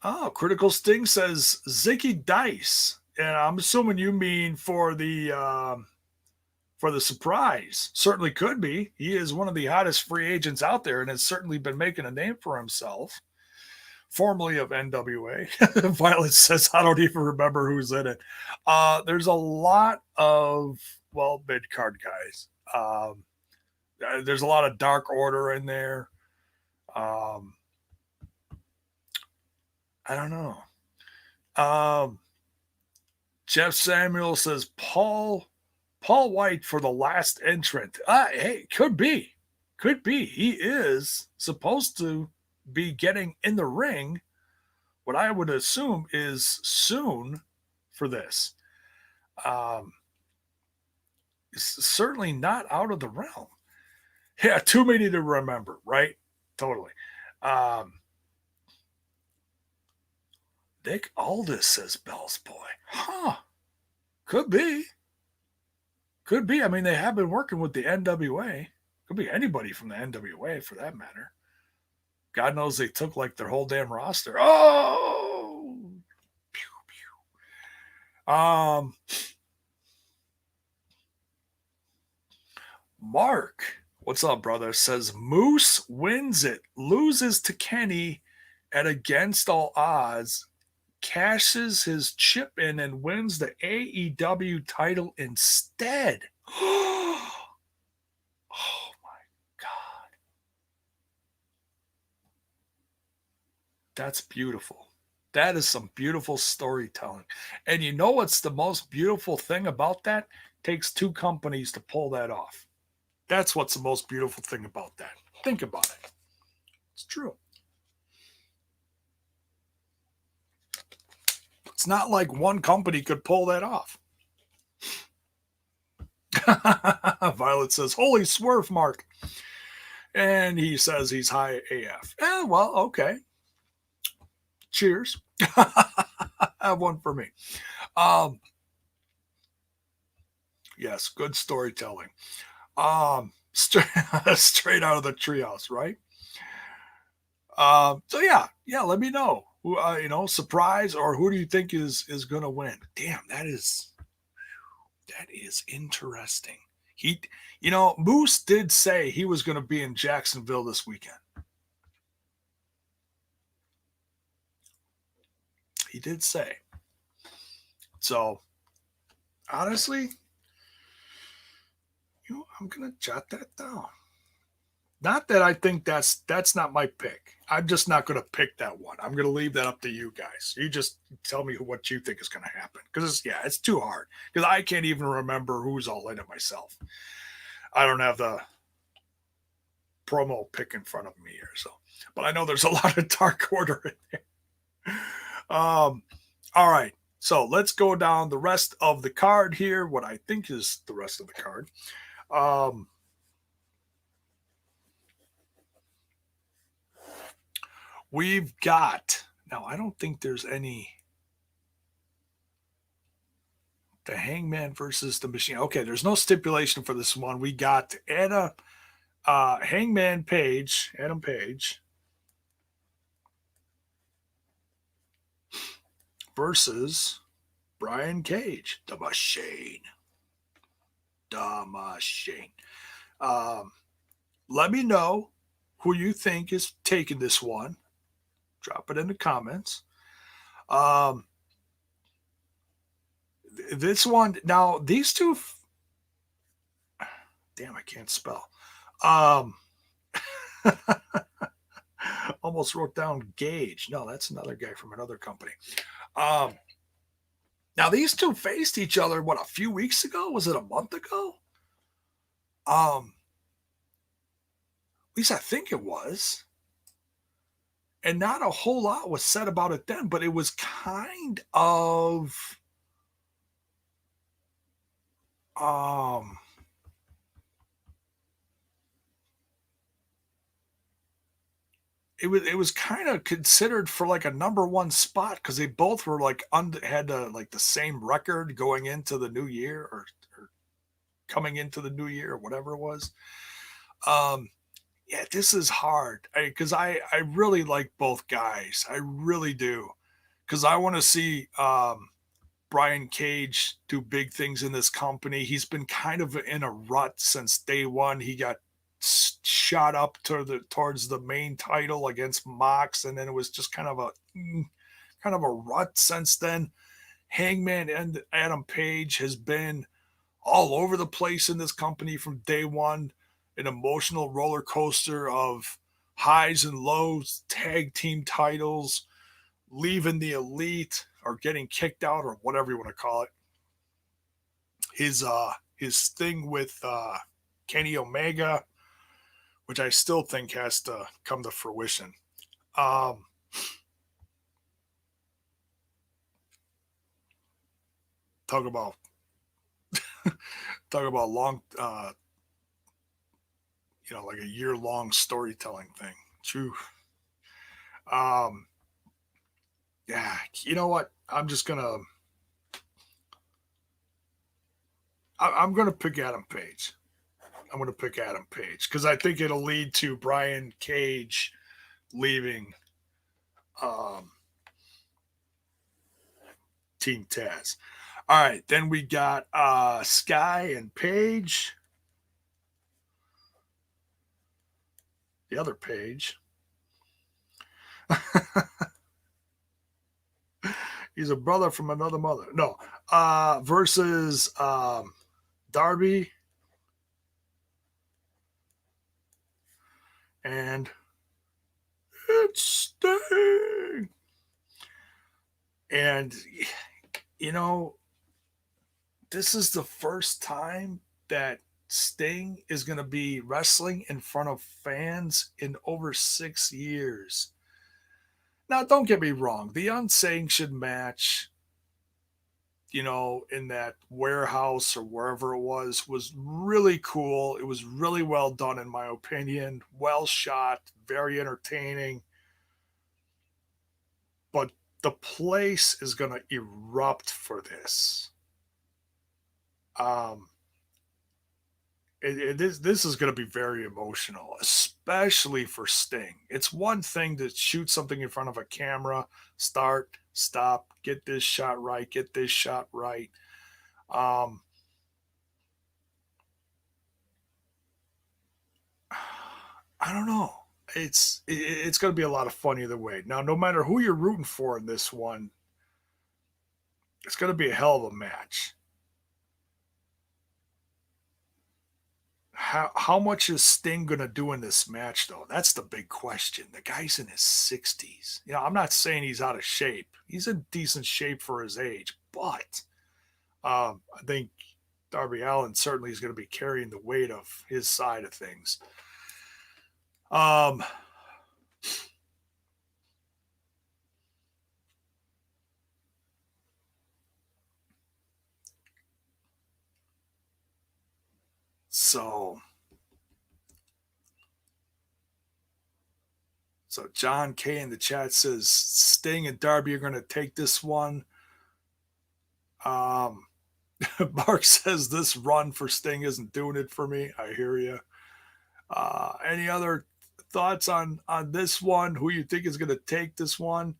Oh, Critical Sting says Zicky Dice. And I'm assuming you mean for the surprise. Certainly could be. He is one of the hottest free agents out there and has certainly been making a name for himself. Formerly of NWA. Violet says, I don't even remember who's in it. There's a lot of, mid-card guys. There's a lot of Dark Order in there. I don't know. Jeff Samuel says Paul White for the last entrant. Hey, could be. He is supposed to be getting in the ring. What I would assume is soon for this. It's certainly not out of the realm. Yeah, too many to remember, right? Totally. Nick Aldis says Bell's boy. Huh. Could be. I mean, they have been working with the NWA. Could be anybody from the NWA for that matter. God knows they took like their whole damn roster. Oh! Pew, pew. Mark, what's up, brother? Says Moose wins it, loses to Kenny at Against All Odds, cashes his chip in and wins the AEW title instead. Oh my God. That's beautiful. That is some beautiful storytelling. And you know what's the most beautiful thing about that? It takes two companies to pull that off. That's what's the most beautiful thing about that. Think about it. It's true. It's not like one company could pull that off. Violet says, holy swerve, Mark. And he says he's high AF. Well, okay. Cheers. Have one for me. Yes, good storytelling. Straight out of the treehouse, right? So yeah, let me know who, surprise, or who do you think is going to win? Damn, that is interesting. Moose did say he was going to be in Jacksonville this weekend. He did say. So, honestly, I'm going to jot that down. Not that I think that's not my pick. I'm just not going to pick that one. I'm going to leave that up to you guys. You just tell me what you think is going to happen. Because it's too hard. Because I can't even remember who's all in it myself. I don't have the promo pick in front of me here. But I know there's a lot of Dark Order in there. All right. So let's go down the rest of the card here. What I think is the rest of the card. We've got, now I don't think there's any, the Hangman versus the Machine. Okay, there's no stipulation for this one. We got Hangman Page, Adam Page, versus Brian Cage, the Machine. Let me know who you think is taking this one. Drop it in the comments. This one, now these two, damn, I can't spell. Almost wrote down Gage. No, that's another guy from another company. Now these two faced each other, a few weeks ago? Was it a month ago? At least I think it was. And not a whole lot was said about it then, but it was kind of it was kind of considered for like a number one spot because they both were like had like the same record going into the new year or coming into the new year or whatever it was. Yeah, this is hard because I really like both guys. I really do, because I want to see Brian Cage do big things in this company. He's been kind of in a rut since day one. He got shot up towards the main title against Mox, and then it was just kind of a rut since then. Hangman and Adam Page has been all over the place in this company from day one. an emotional roller coaster of highs and lows, tag team titles, leaving the elite or getting kicked out or whatever you want to call it. His thing with Kenny Omega, which I still think has to come to fruition. Talk about long, like a year-long storytelling thing. True. Yeah, you know what? I'm gonna pick Adam Page. I'm gonna pick Adam Page because I think it'll lead to Brian Cage leaving Team Taz. All right, then we got Sky and Page. The other Page. He's a brother from another mother. No. Versus Darby. And it's Sting. And, this is the first time that Sting is going to be wrestling in front of fans in over 6 years. Now, don't get me wrong. The unsanctioned match, in that warehouse or wherever it was really cool. It was really well done, in my opinion. Well shot, very entertaining. But the place is going to erupt for this. This is going to be very emotional, especially for Sting. It's one thing to shoot something in front of a camera, start, stop, get this shot right. I don't know. It's going to be a lot of fun either way. Now, no matter who you're rooting for in this one, it's going to be a hell of a match. How much is Sting going to do in this match, though? That's the big question. The guy's in his 60s. I'm not saying he's out of shape. He's in decent shape for his age. But I think Darby Allin certainly is going to be carrying the weight of his side of things. So John K in the chat says Sting and Darby are going to take this one. Mark says this run for Sting isn't doing it for me. I hear you. Any other thoughts on this one? Who you think is going to take this one?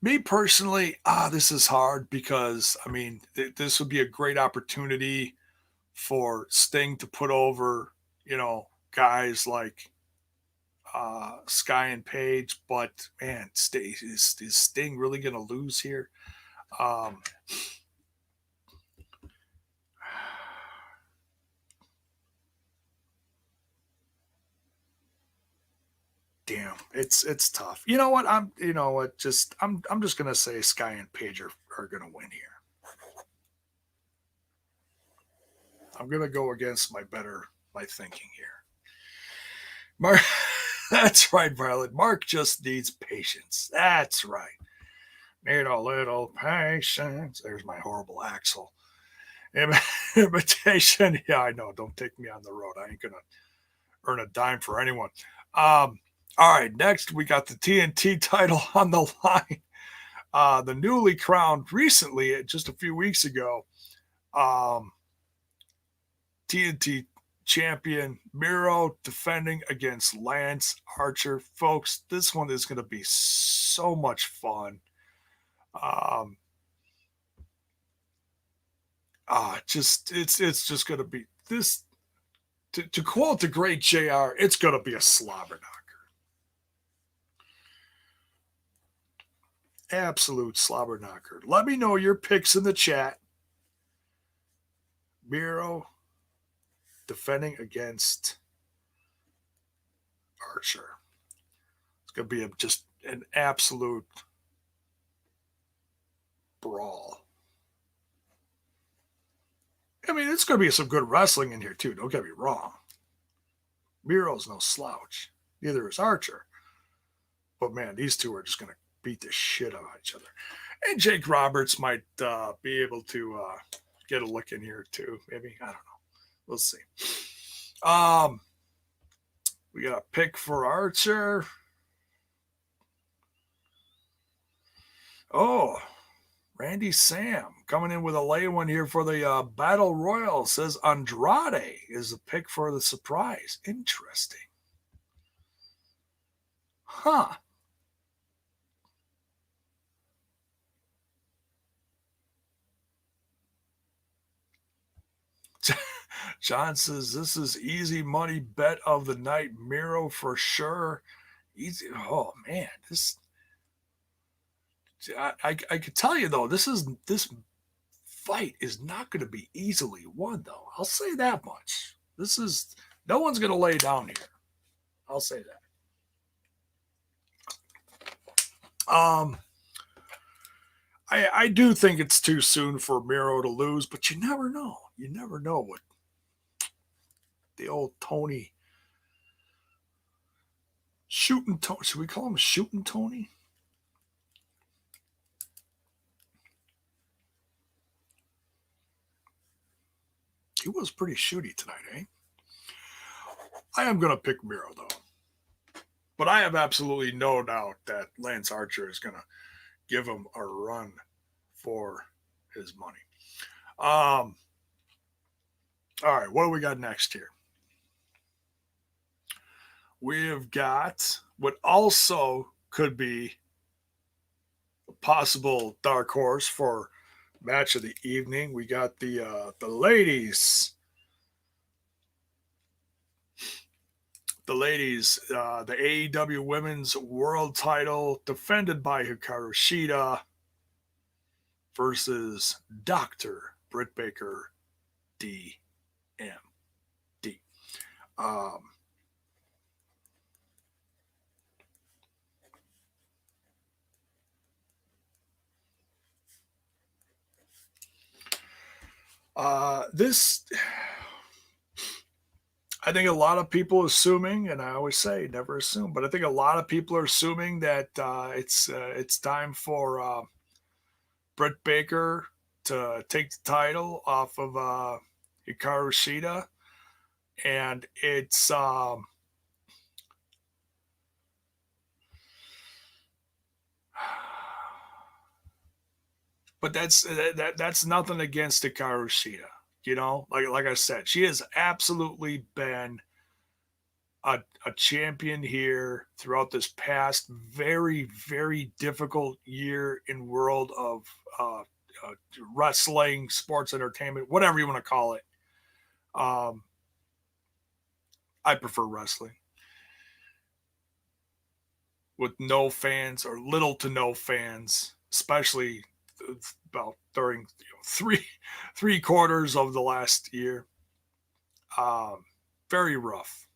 Me personally, this is hard because, this would be a great opportunity for Sting to put over, guys like Sky and Page. But, man, is Sting really going to lose here? Damn, it's tough. You know what? I'm just gonna say Sky and Page are gonna win here. I'm gonna go against my thinking here. Mark, that's right, Violet. Mark just needs patience. That's right. Need a little patience. There's my horrible Axel imitation. Yeah, I know. Don't take me on the road. I ain't gonna earn a dime for anyone. All right, next we got the TNT title on the line. The newly crowned recently, just a few weeks ago, TNT champion Miro defending against Lance Archer. Folks, this one is going to be so much fun. It's just going to be this. To quote the great JR, it's going to be a slobber knocker. absolute slobber knocker. Let me know your picks in the chat. Miro defending against Archer. It's going to be just an absolute brawl. I mean, it's going to be some good wrestling in here, too. Don't get me wrong. Miro's no slouch. Neither is Archer. But, man, these two are just going to beat the shit out of each other. And Jake Roberts might be able to get a look in here, too. Maybe. I don't know. We'll see. We got a pick for Archer. Oh, Randy Sam coming in with a lay one here for the Battle Royal. Says Andrade is the pick for the surprise. Interesting. Huh. John says this is easy money bet of the night. Miro for sure. Easy. Oh man, this. I could tell you though, this fight is not going to be easily won though. I'll say that much. No one's going to lay down here. I'll say that. I do think it's too soon for Miro to lose, but you never know. You never know what the old Tony shooting Tony. Should we call him shooting Tony? He was pretty shooty tonight, eh? I am going to pick Miro, though. But I have absolutely no doubt that Lance Archer is going to give him a run for his money. All right, what do we got next here? We have got what also could be a possible dark horse for match of the evening. We got the ladies. The AEW Women's World Title defended by Hikaru Shida versus Dr. Britt Baker DMD. This, I think a lot of people assuming, and I always say never assume, but I think a lot of people are assuming that it's time for Britt Baker to take the title off of Hikaru Shida, and it's but that's nothing against Hikaru Shida. You know, like I said, she has absolutely been a champion here throughout this past very, very difficult year in world of wrestling, sports entertainment, whatever you want to call it. I prefer wrestling with no fans or little to no fans, especially about during three quarters of the last year. Very rough.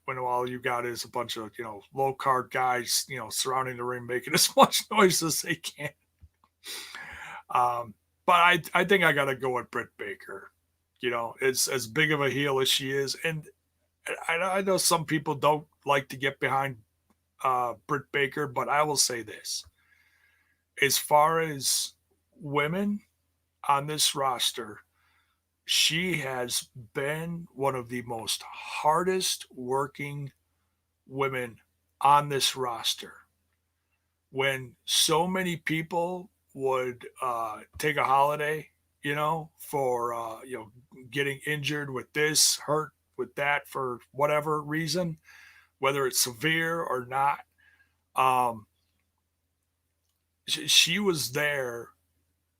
When all you got is a bunch of low card guys surrounding the ring making as much noise as they can. But I think I gotta go with Britt Baker. It's as big of a heel as she is, and I know some people don't like to get behind Britt Baker, but I will say this: as far as women on this roster, she has been one of the most hardest working women on this roster. When so many people would take a holiday, for getting injured with this, hurt with that for whatever reason, whether it's severe or not, she was there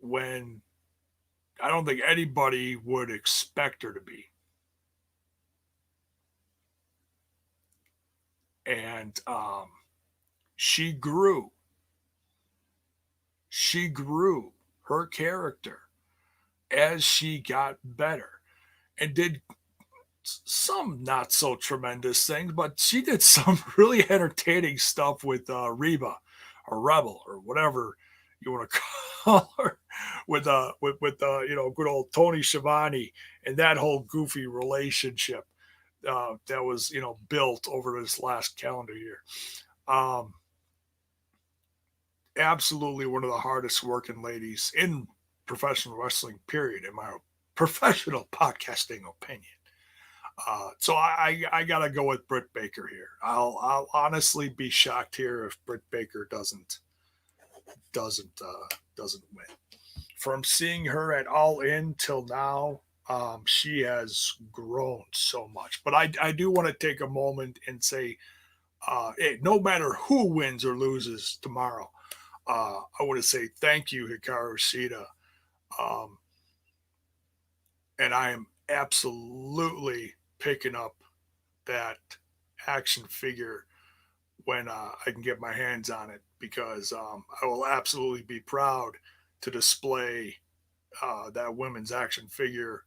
when I don't think anybody would expect her to be. And she grew she grew her character as she got better and did some not so tremendous things, but she did some really entertaining stuff with Reba or Rebel or whatever you want to call her with good old Tony Schiavone and that whole goofy relationship that was built over this last calendar year. Absolutely one of the hardest working ladies in professional wrestling, period, in my professional podcasting opinion. So I gotta go with Britt Baker here. I'll honestly be shocked here if Britt Baker doesn't win. From seeing her at All In till now, she has grown so much. But I do want to take a moment and say, no matter who wins or loses tomorrow, I want to say thank you, Hikaru Shida. And I am absolutely picking up that action figure when I can get my hands on it, because I will absolutely be proud to display that women's action figure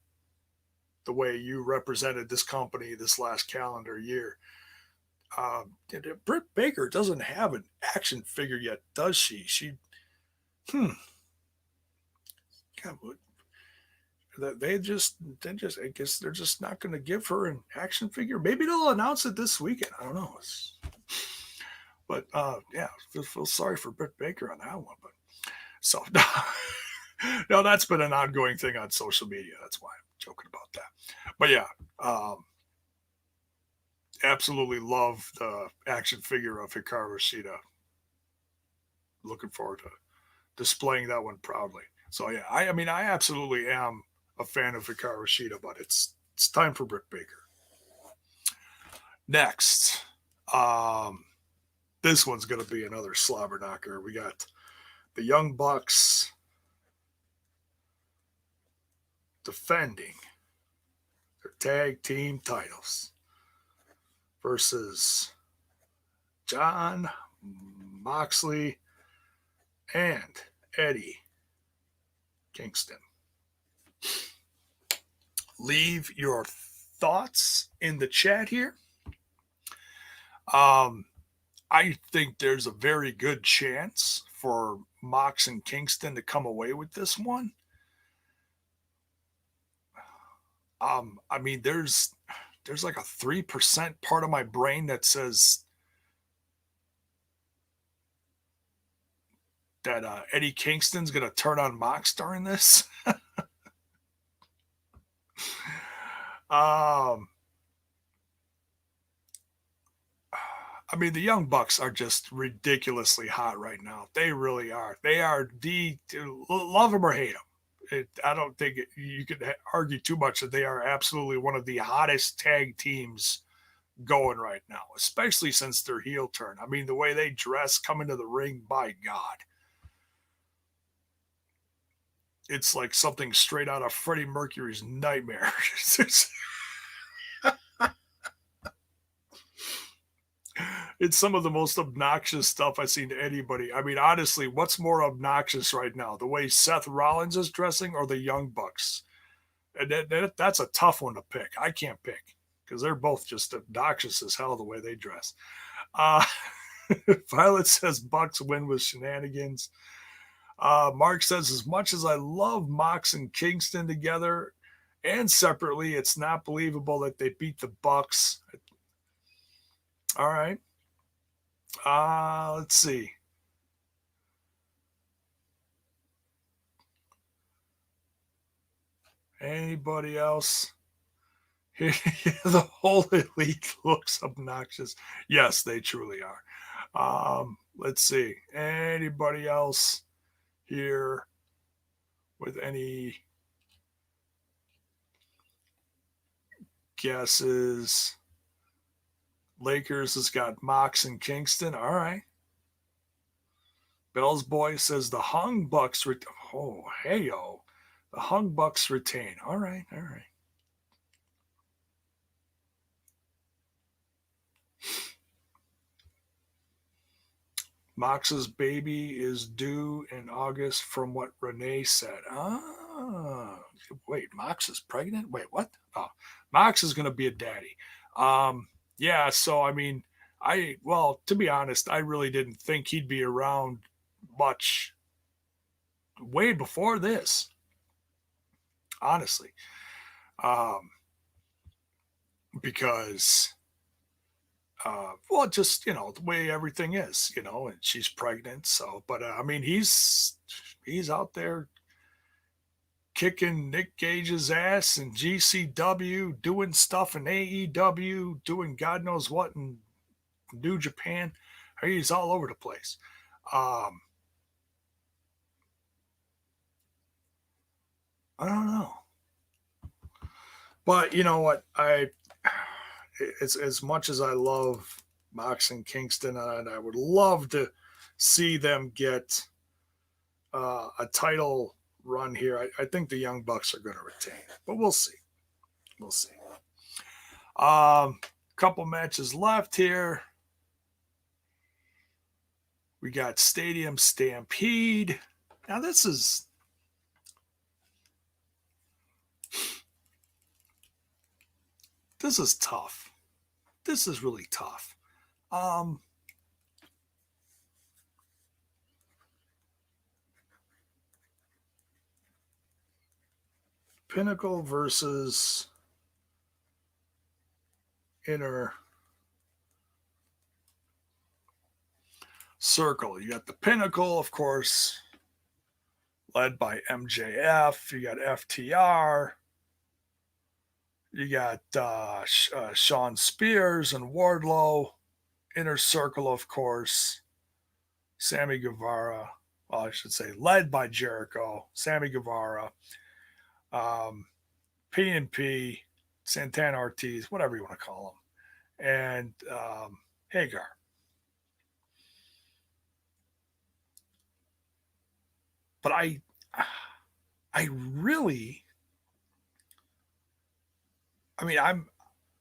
the way you represented this company this last calendar year. Britt Baker doesn't have an action figure yet, does she? God, they just I guess they're just not going to give her an action figure. Maybe they'll announce it this weekend. I don't know. But yeah, feel sorry for Britt Baker on that one. But so no, that's been an ongoing thing on social media. That's why I'm joking about that. But yeah, absolutely love the action figure of Hikaru Shida. Looking forward to displaying that one proudly. So yeah, I mean, I absolutely am a fan of Hikaru Shida, but it's time for Britt Baker. Next, this one's going to be another slobber knocker. We got the Young Bucks defending their tag team titles versus John Moxley and Eddie Kingston. Leave your thoughts in the chat here. I think there's a very good chance for Mox and Kingston to come away with this one. I mean, there's like a 3% part of my brain that says that Eddie Kingston's going to turn on Mox during this. I mean, the Young Bucks are just ridiculously hot right now. They really are. They are love them or hate them. I don't think you could argue too much that they are absolutely one of the hottest tag teams going right now, especially since their heel turn. I mean, the way they dress, come into the ring, by God. It's like something straight out of Freddie Mercury's Nightmare. It's some of the most obnoxious stuff I've seen to anybody. I mean, honestly, what's more obnoxious right now? The way Seth Rollins is dressing or the Young Bucks? And that's a tough one to pick. I can't pick because they're both just obnoxious as hell the way they dress. Violet says Bucks win with shenanigans. Mark says, as much as I love Mox and Kingston together and separately, it's not believable that they beat the Bucks. All right. Let's see. Anybody else? The whole elite looks obnoxious. Yes, they truly are. Let's see. Anybody else here with any guesses? Lakers has got Mox and Kingston. All right. Bell's Boy says the Hung Bucks. Oh, hey-o. The Hung Bucks retain. All right. All right. Mox's baby is due in August from what Renee said. Wait, Mox is pregnant? Wait, what? Oh, Mox is going to be a daddy. Yeah, so I mean, to be honest, I really didn't think he'd be around much way before this. Honestly. Because just the way everything is, and she's pregnant. So, but I mean, he's out there kicking Nick Gage's ass in GCW, doing stuff in AEW, doing God knows what in New Japan. He's all over the place. I don't know, but you know what? It's as much as I love Mox and Kingston, and I would love to see them get a title run here. I think the Young Bucks are going to retain, but we'll see. We'll see. Couple matches left here. We got Stadium Stampede. Now this is tough. This is really tough. Pinnacle versus Inner Circle. You got the Pinnacle, of course, led by MJF. You got FTR. You got Sean Spears and Wardlow. Inner Circle, of course. Sammy Guevara. Well, I should say led by Jericho. Sammy Guevara. PNP. Santana Ortiz. Whatever you want to call them. And Hagar. But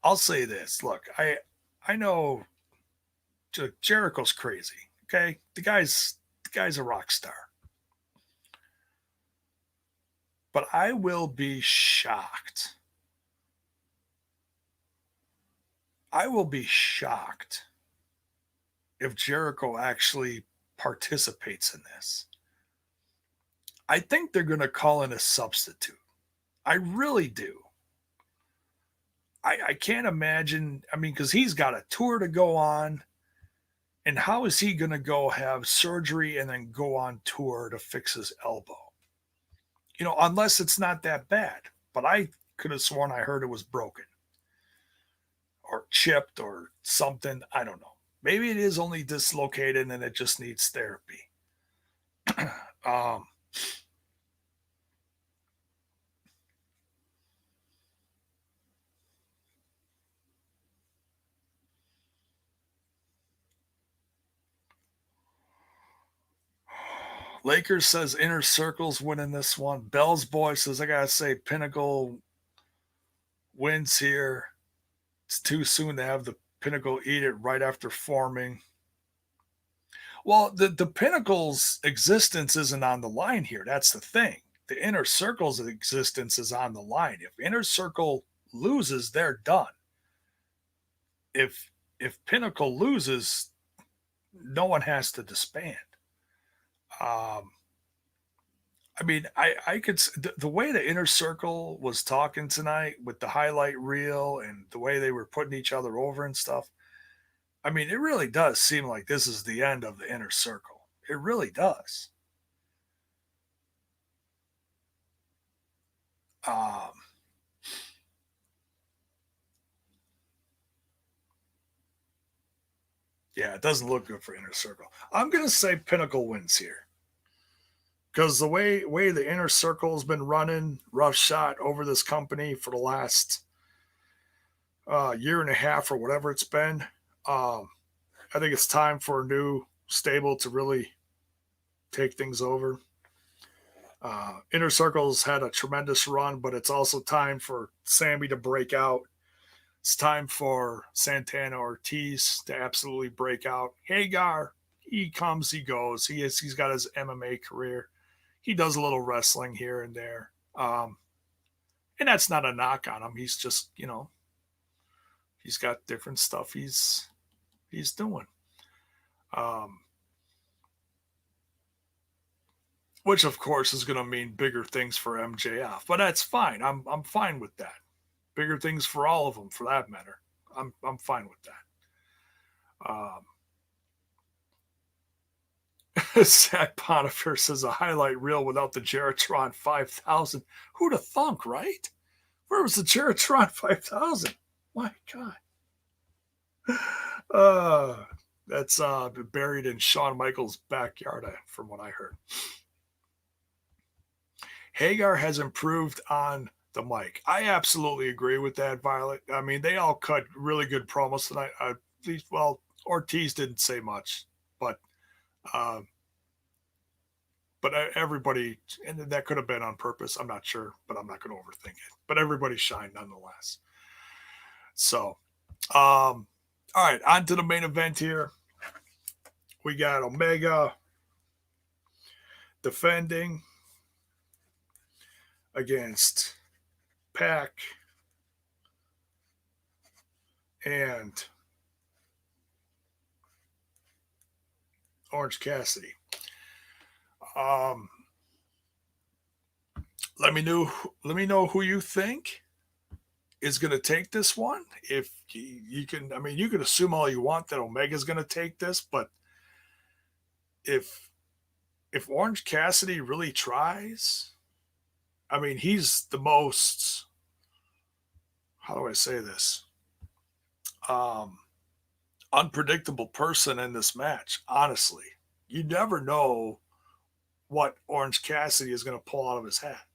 I'll say this. Look, I know Jericho's crazy. Okay. The guy's a rock star. But I will be shocked. If Jericho actually participates in this. I think they're going to call in a substitute. I really do. I can't imagine. I mean, because he's got a tour to go on. And how is he going to go have surgery and then go on tour to fix his elbow? Unless it's not that bad. But I could have sworn I heard it was broken or chipped or something. I don't know. Maybe it is only dislocated and it just needs therapy. Lakers says Inner Circle's winning this one. Bell's boy says, I got to say, Pinnacle wins here. It's too soon to have the Pinnacle eat it right after forming. Well, the Pinnacle's existence isn't on the line here. That's the thing. The Inner Circle's existence is on the line. If Inner Circle loses, they're done. If Pinnacle loses, no one has to disband. I could, the way the Inner Circle was talking tonight with the highlight reel and the way they were putting each other over and stuff. I mean, it really does seem like this is the end of the Inner Circle. It really does. Yeah, it doesn't look good for Inner Circle. I'm going to say Pinnacle wins here. Because the way the Inner Circle has been running roughshod over this company for the last year and a half or whatever it's been, I think it's time for a new stable to really take things over. Inner Circle's had a tremendous run, but it's also time for Sammy to break out. It's time for Santana Ortiz to absolutely break out. Hagar, he comes, he goes. He's got his MMA career. He does a little wrestling here and there. And that's not a knock on him. He's just, he's got different stuff he's doing. Which of course is going to mean bigger things for MJF, but that's fine. I'm fine with that. Bigger things for all of them, for that matter. I'm fine with that. Zach Bonifer says a highlight reel without the Geritron 5000. Who'd have thunk, right? Where was the Geritron 5000? My God. That's buried in Shawn Michaels' backyard, from what I heard. Hagar has improved on the mic. I absolutely agree with that, Violet. I mean, they all cut really good promos tonight. At least, well, Ortiz didn't say much, but everybody, and that could have been on purpose. I'm not sure, but I'm not going to overthink it. But everybody shined nonetheless. So, all right, on to the main event here. We got Omega defending against Pac and Orange Cassidy. Let me know who you think is going to take this one. If you can, I mean, you can assume all you want that Omega's going to take this, but if Orange Cassidy really tries, I mean, he's the most, how do I say this? Unpredictable person in this match, honestly. You never know what Orange Cassidy is going to pull out of his hat.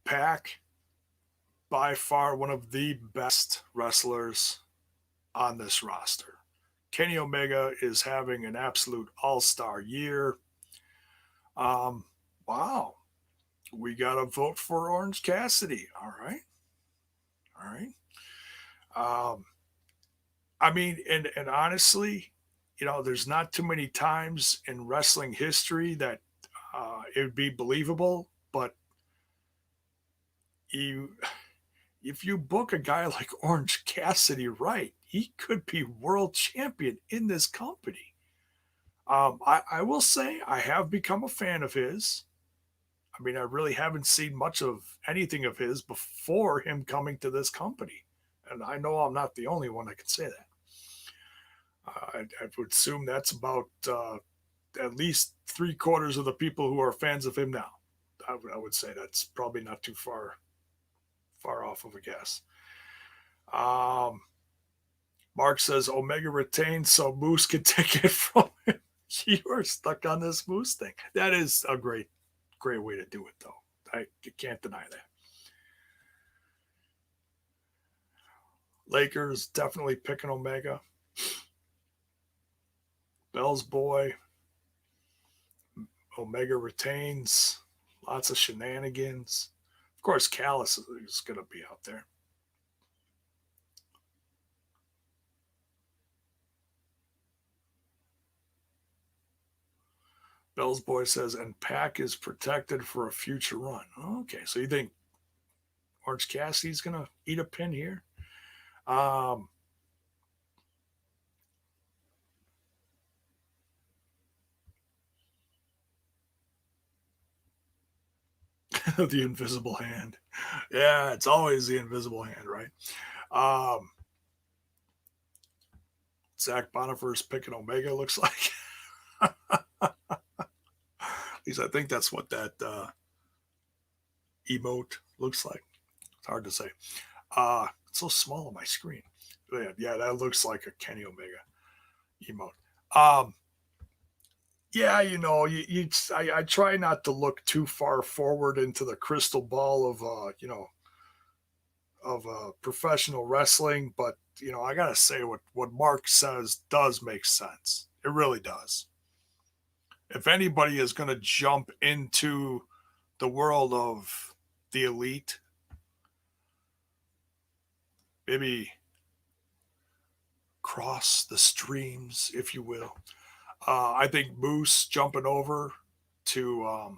Pac, by far one of the best wrestlers on this roster. Kenny Omega is having an absolute all-star year. Wow. We got to vote for Orange Cassidy. All right. I mean, and honestly, there's not too many times in wrestling history that it would be believable, but if you book a guy like Orange Cassidy right, he could be world champion in this company. I will say I have become a fan of his. I mean, I really haven't seen much of anything of his before him coming to this company. And I know I'm not the only one that can say that. I would assume that's about at least 3/4 of the people who are fans of him now. I would say that's probably not too far off of a guess. Mark says Omega retains so Moose can take it from him. You're stuck on this Moose thing. That is a great way to do it, though. You can't deny that. Lakers definitely picking Omega. Bell's boy. Omega retains. Lots of shenanigans. Of course, Callis is going to be out there. Bell's boy says, and Pac is protected for a future run. Okay, so you think Orange Cassidy's going to eat a pin here? The invisible hand. Yeah, it's always the invisible hand, right? Zach Bonifer's picking Omega, looks like. At least I think that's what that emote looks like. It's hard to say. It's so small on my screen. Yeah, that looks like a Kenny Omega emote. Yeah, I try not to look too far forward into the crystal ball of professional wrestling, but I gotta say what Mark says does make sense. It really does. If anybody is going to jump into the world of the elite, maybe cross the streams, if you will. I think Moose jumping over to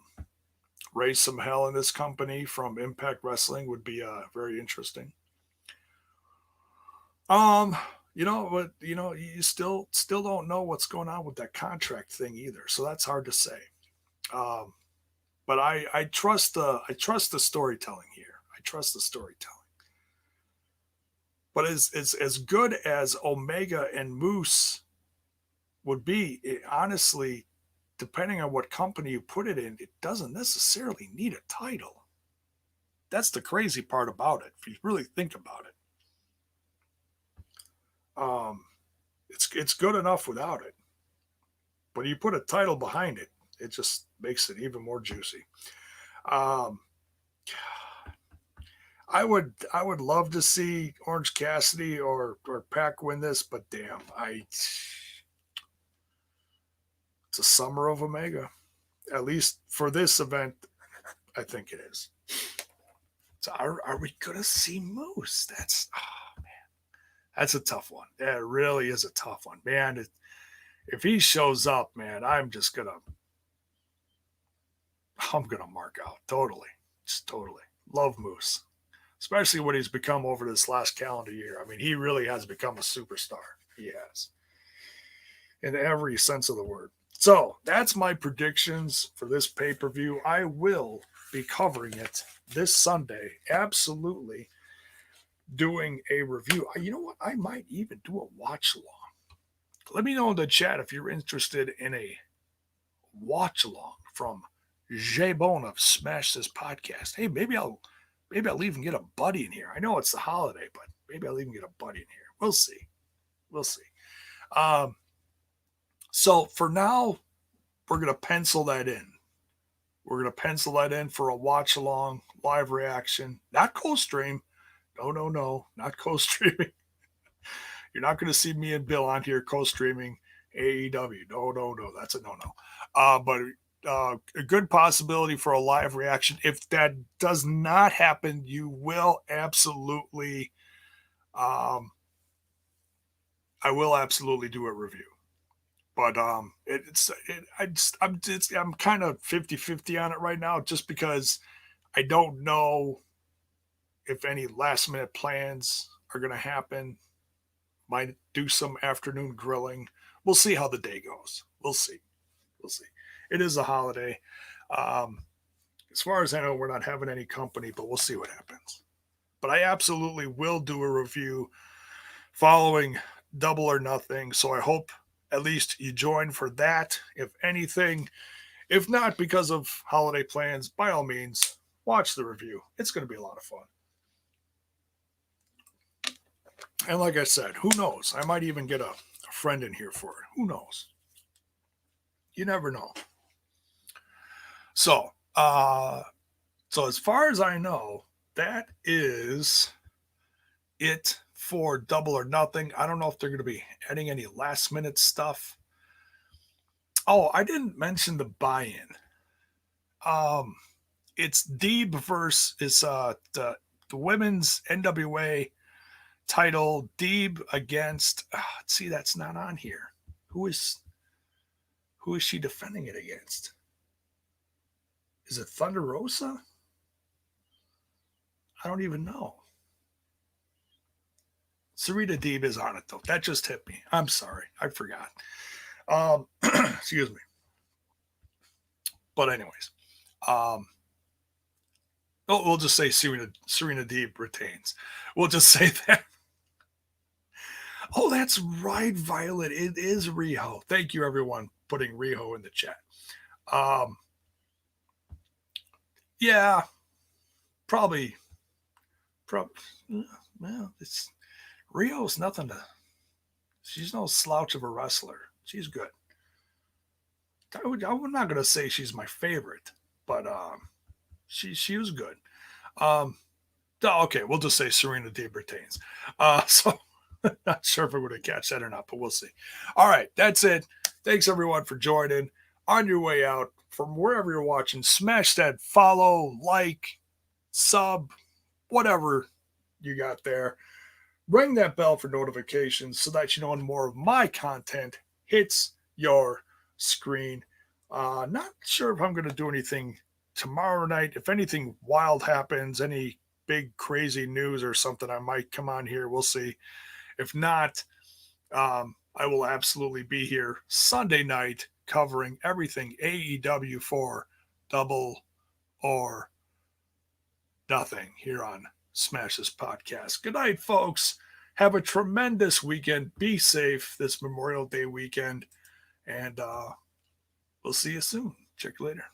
raise some hell in this company from Impact Wrestling would be very interesting. But you still don't know what's going on with that contract thing either, so that's hard to say. But I trust the storytelling here. I trust the storytelling. But as good as Omega and Moose would be, honestly, depending on what company you put it in, it doesn't necessarily need a title. That's the crazy part about it, if you really think about it. It's good enough without it. But you put a title behind it, it just makes it even more juicy. I would love to see Orange Cassidy or Pac win this, but damn, it's a summer of Omega. At least for this event, I think it is. So are we gonna see Moose? That's a tough one. That really is a tough one, man. If he shows up, man, I'm gonna mark out totally, just totally. Love Moose, especially what he's become over this last calendar year. I mean, he really has become a superstar. He has, in every sense of the word. So that's my predictions for this pay-per-view. I will be covering it this Sunday. Absolutely doing a review. You know what? I might even do a watch along. Let me know in the chat if you're interested in a watch along from J-Bone of Smash This Podcast. Hey, maybe I'll even get a buddy in here. I know it's the holiday, but maybe I'll even get a buddy in here. We'll see. So for now, we're going to pencil that in. We're going to pencil that in for a watch along, live reaction, not co-stream. No, not co-streaming. You're not going to see me and Bill on here co-streaming AEW. No, that's a no-no. But a good possibility for a live reaction. If that does not happen, you will absolutely, I will absolutely do a review. But I'm kind of 50-50 on it right now, just because I don't know if any last minute plans are going to happen. Might do some afternoon grilling. We'll see how the day goes. We'll see. It is a holiday. As far as I know, we're not having any company, but we'll see what happens. But I absolutely will do a review following Double or Nothing. So I hope at least you join for that, if anything. If not, because of holiday plans, by all means, watch the review. It's going to be a lot of fun. And like I said, who knows? I might even get a friend in here for it. Who knows? You never know. So as far as I know, that is it for Double or Nothing. I don't know if they're going to be adding any last minute stuff. Oh, I didn't mention the buy-in. It's Deeb versus the women's NWA title. Deeb against. See, that's not on here. Who is she defending it against? Is it Thunder Rosa? I don't even know. Serena Deeb is on it, though. That just hit me. I'm sorry. I forgot. Excuse me. But anyways. We'll just say Serena Deeb retains. We'll just say that. Oh, that's right, Violet. It is Riho. Thank you, everyone, putting Riho in the chat. Yeah, probably. Well, Rio's nothing to. She's no slouch of a wrestler. She's good. I'm not gonna say she's my favorite, but she was good. Okay, we'll just say Serena Deeb retains. So not sure if we're going to catch that or not, but we'll see. All right, that's it. Thanks everyone for joining. On your way out from wherever you're watching, smash that follow, like, sub, whatever you got there. ring that bell for notifications so that you know when more of my content hits your screen. Not sure if I'm going to do anything tomorrow night. If anything wild happens, any big crazy news or something, I might come on here. We'll see. If not, I will absolutely be here Sunday night covering everything AEW for Double or Nothing here on Smash This Podcast. Good night, folks. Have a tremendous weekend. Be safe this Memorial Day weekend. And we'll see you soon. Check you later.